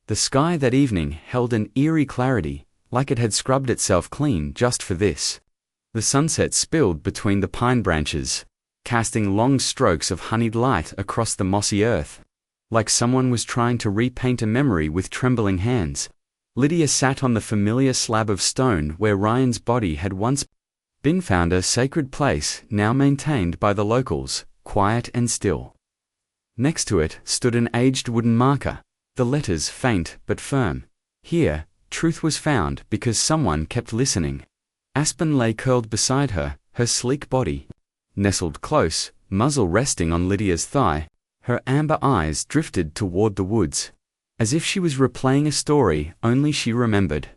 The sky that evening held an eerie clarity, like it had scrubbed itself clean just for this. The sunset spilled between the pine branches, casting long strokes of honeyed light across the mossy earth. Like someone was trying to repaint a memory with trembling hands. Lydia sat on the familiar slab of stone where Ryan's body had once been found, a sacred place now maintained by the locals, quiet and still. Next to it stood an aged wooden marker, the letters faint but firm. Here, truth was found because someone kept listening. Aspen lay curled beside her, her sleek body nestled close, muzzle resting on Lydia's thigh. Her amber eyes drifted toward the woods, as if she was replaying a story only she remembered.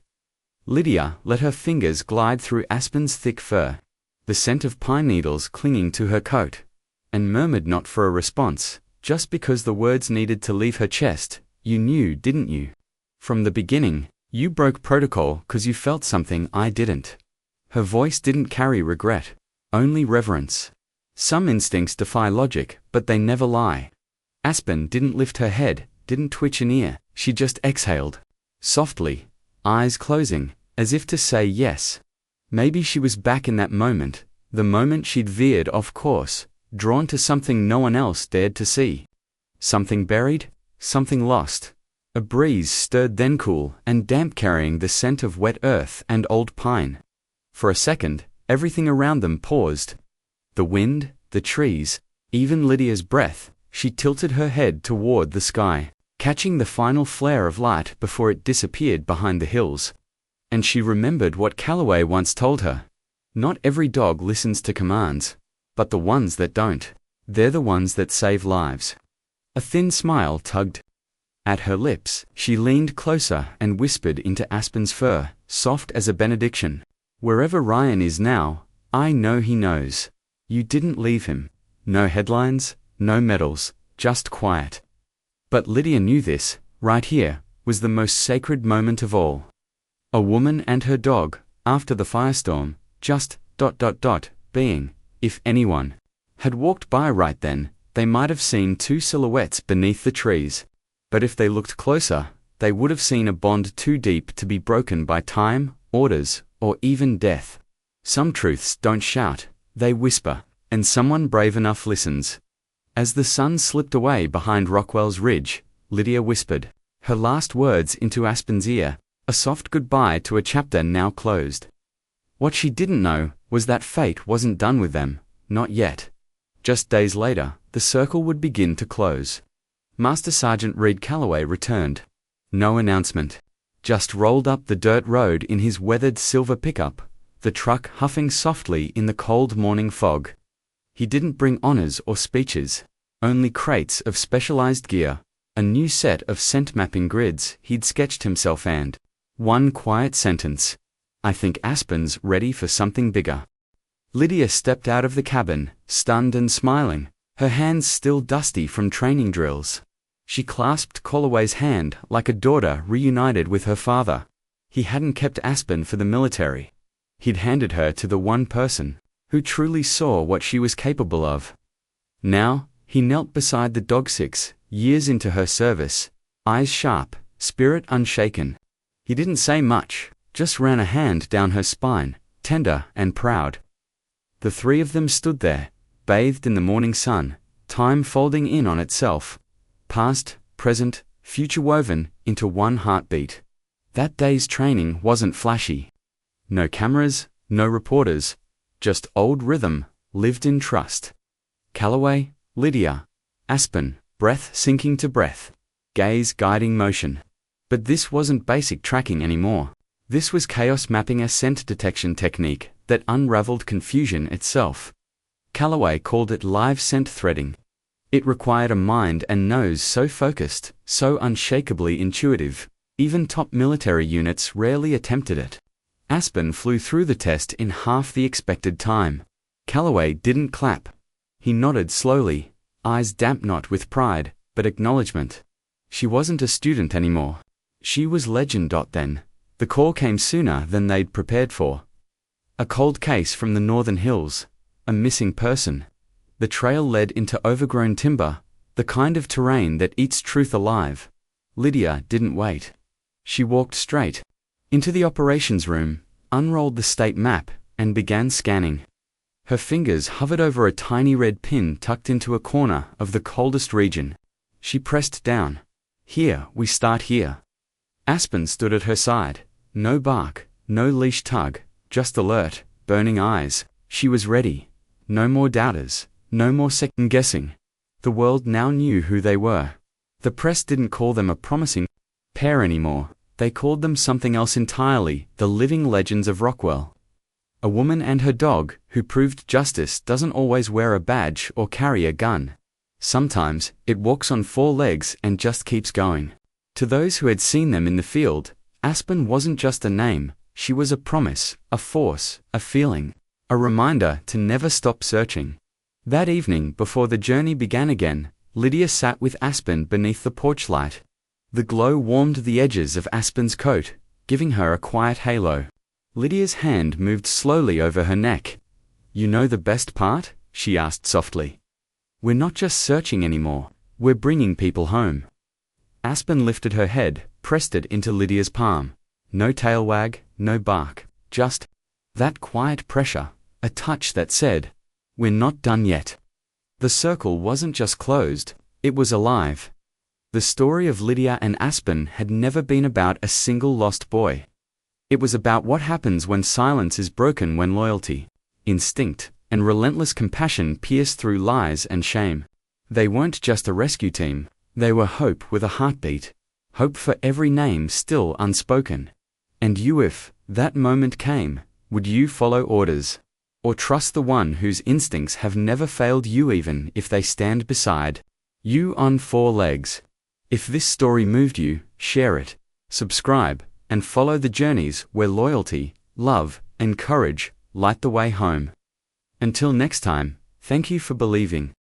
Lydia let her fingers glide through Aspen's thick fur, the scent of pine needles clinging to her coat, and murmured, not for a response, just because the words needed to leave her chest, "You knew, didn't you? From the beginning, you broke protocol 'cause you felt something I didn't." Her voice didn't carry regret, only reverence. Some instincts defy logic, but they never lie. Aspen didn't lift her head, didn't twitch an ear, she just exhaled. Softly, eyes closing, as if to say yes. Maybe she was back in that moment, the moment she'd veered off course, drawn to something no one else dared to see. Something buried, something lost. A breeze stirred, then cool and damp, carrying the scent of wet earth and old pine. For a second, everything around them paused. The wind, the trees, even Lydia's breath. She tilted her head toward the sky, catching the final flare of light before it disappeared behind the hills. And she remembered what Calloway once told her. Not every dog listens to commands, but the ones that don't, they're the ones that save lives. A thin smile tugged at her lips. She leaned closer and whispered into Aspen's fur, soft as a benediction. "Wherever Ryan is now, I know he knows. You didn't leave him. No headlines, no medals, just quiet." But Lydia knew this, right here, was the most sacred moment of all. A woman and her dog, after the firestorm, just ... being, if anyone had walked by right then, they might have seen two silhouettes beneath the trees. But if they looked closer, they would have seen a bond too deep to be broken by time, orders, or even death. Some truths don't shout, they whisper, and someone brave enough listens. As the sun slipped away behind Rockwell's ridge, Lydia whispered her last words into Aspen's ear, a soft goodbye to a chapter now closed. What she didn't know was that fate wasn't done with them, not yet. Just days later, the circle would begin to close. Master Sergeant Reed Calloway returned. No announcement. Just rolled up the dirt road in his weathered silver pickup, the truck huffing softly in the cold morning fog. He didn't bring honors or speeches, only crates of specialized gear, a new set of scent mapping grids he'd sketched himself, and one quiet sentence: "I think Aspen's ready for something bigger." Lydia stepped out of the cabin, stunned and smiling, her hands still dusty from training drills. She clasped Calloway's hand like a daughter reunited with her father. He hadn't kept Aspen for the military. He'd handed her to the one person who truly saw what she was capable of. Now, he knelt beside the dog 6 years into her service, eyes sharp, spirit unshaken. He didn't say much, just ran a hand down her spine, tender and proud. The three of them stood there, bathed in the morning sun, time folding in on itself. Past, present, future woven into one heartbeat. That day's training wasn't flashy. No cameras, no reporters, just old rhythm, lived in trust. Callaway, Lydia, Aspen, breath sinking to breath, gaze guiding motion. But this wasn't basic tracking anymore. This was chaos mapping, a scent detection technique that unraveled confusion itself. Callaway called it live scent threading. It required a mind and nose so focused, so unshakably intuitive, even top military units rarely attempted it. Aspen flew through the test in half the expected time. Callaway didn't clap. He nodded slowly, eyes damp not with pride, but acknowledgement. She wasn't a student anymore. She was legend. Then, the call came sooner than they'd prepared for. A cold case from the northern hills, a missing person. The trail led into overgrown timber, the kind of terrain that eats truth alive. Lydia didn't wait. She walked straight into the operations room, unrolled the state map, and began scanning. Her fingers hovered over a tiny red pin tucked into a corner of the coldest region. She pressed down. Here, we start here. Aspen stood at her side. No bark, no leash tug, just alert, burning eyes. She was ready. No more doubters, no more second-guessing. The world now knew who they were. The press didn't call them a promising pair anymore. They called them something else entirely, the living legends of Rockwell. A woman and her dog, who proved justice doesn't always wear a badge or carry a gun. Sometimes, it walks on four legs and just keeps going. To those who had seen them in the field, Aspen wasn't just a name, she was a promise, a force, a feeling, a reminder to never stop searching. That evening, before the journey began again, Lydia sat with Aspen beneath the porch light. The glow warmed the edges of Aspen's coat, giving her a quiet halo. Lydia's hand moved slowly over her neck. "You know the best part?" she asked softly. "We're not just searching anymore, we're bringing people home." Aspen lifted her head, pressed it into Lydia's palm. No tail wag, no bark, just that quiet pressure, a touch that said, "We're not done yet." The circle wasn't just closed, it was alive. The story of Lydia and Aspen had never been about a single lost boy. It was about what happens when silence is broken, when loyalty, instinct, and relentless compassion pierce through lies and shame. They weren't just a rescue team, they were hope with a heartbeat, hope for every name still unspoken. And you, if that moment came, would you follow orders? Or trust the one whose instincts have never failed you, even if they stand beside you on four legs? If this story moved you, share it, subscribe, and follow the journeys where loyalty, love, and courage light the way home. Until next time, thank you for believing.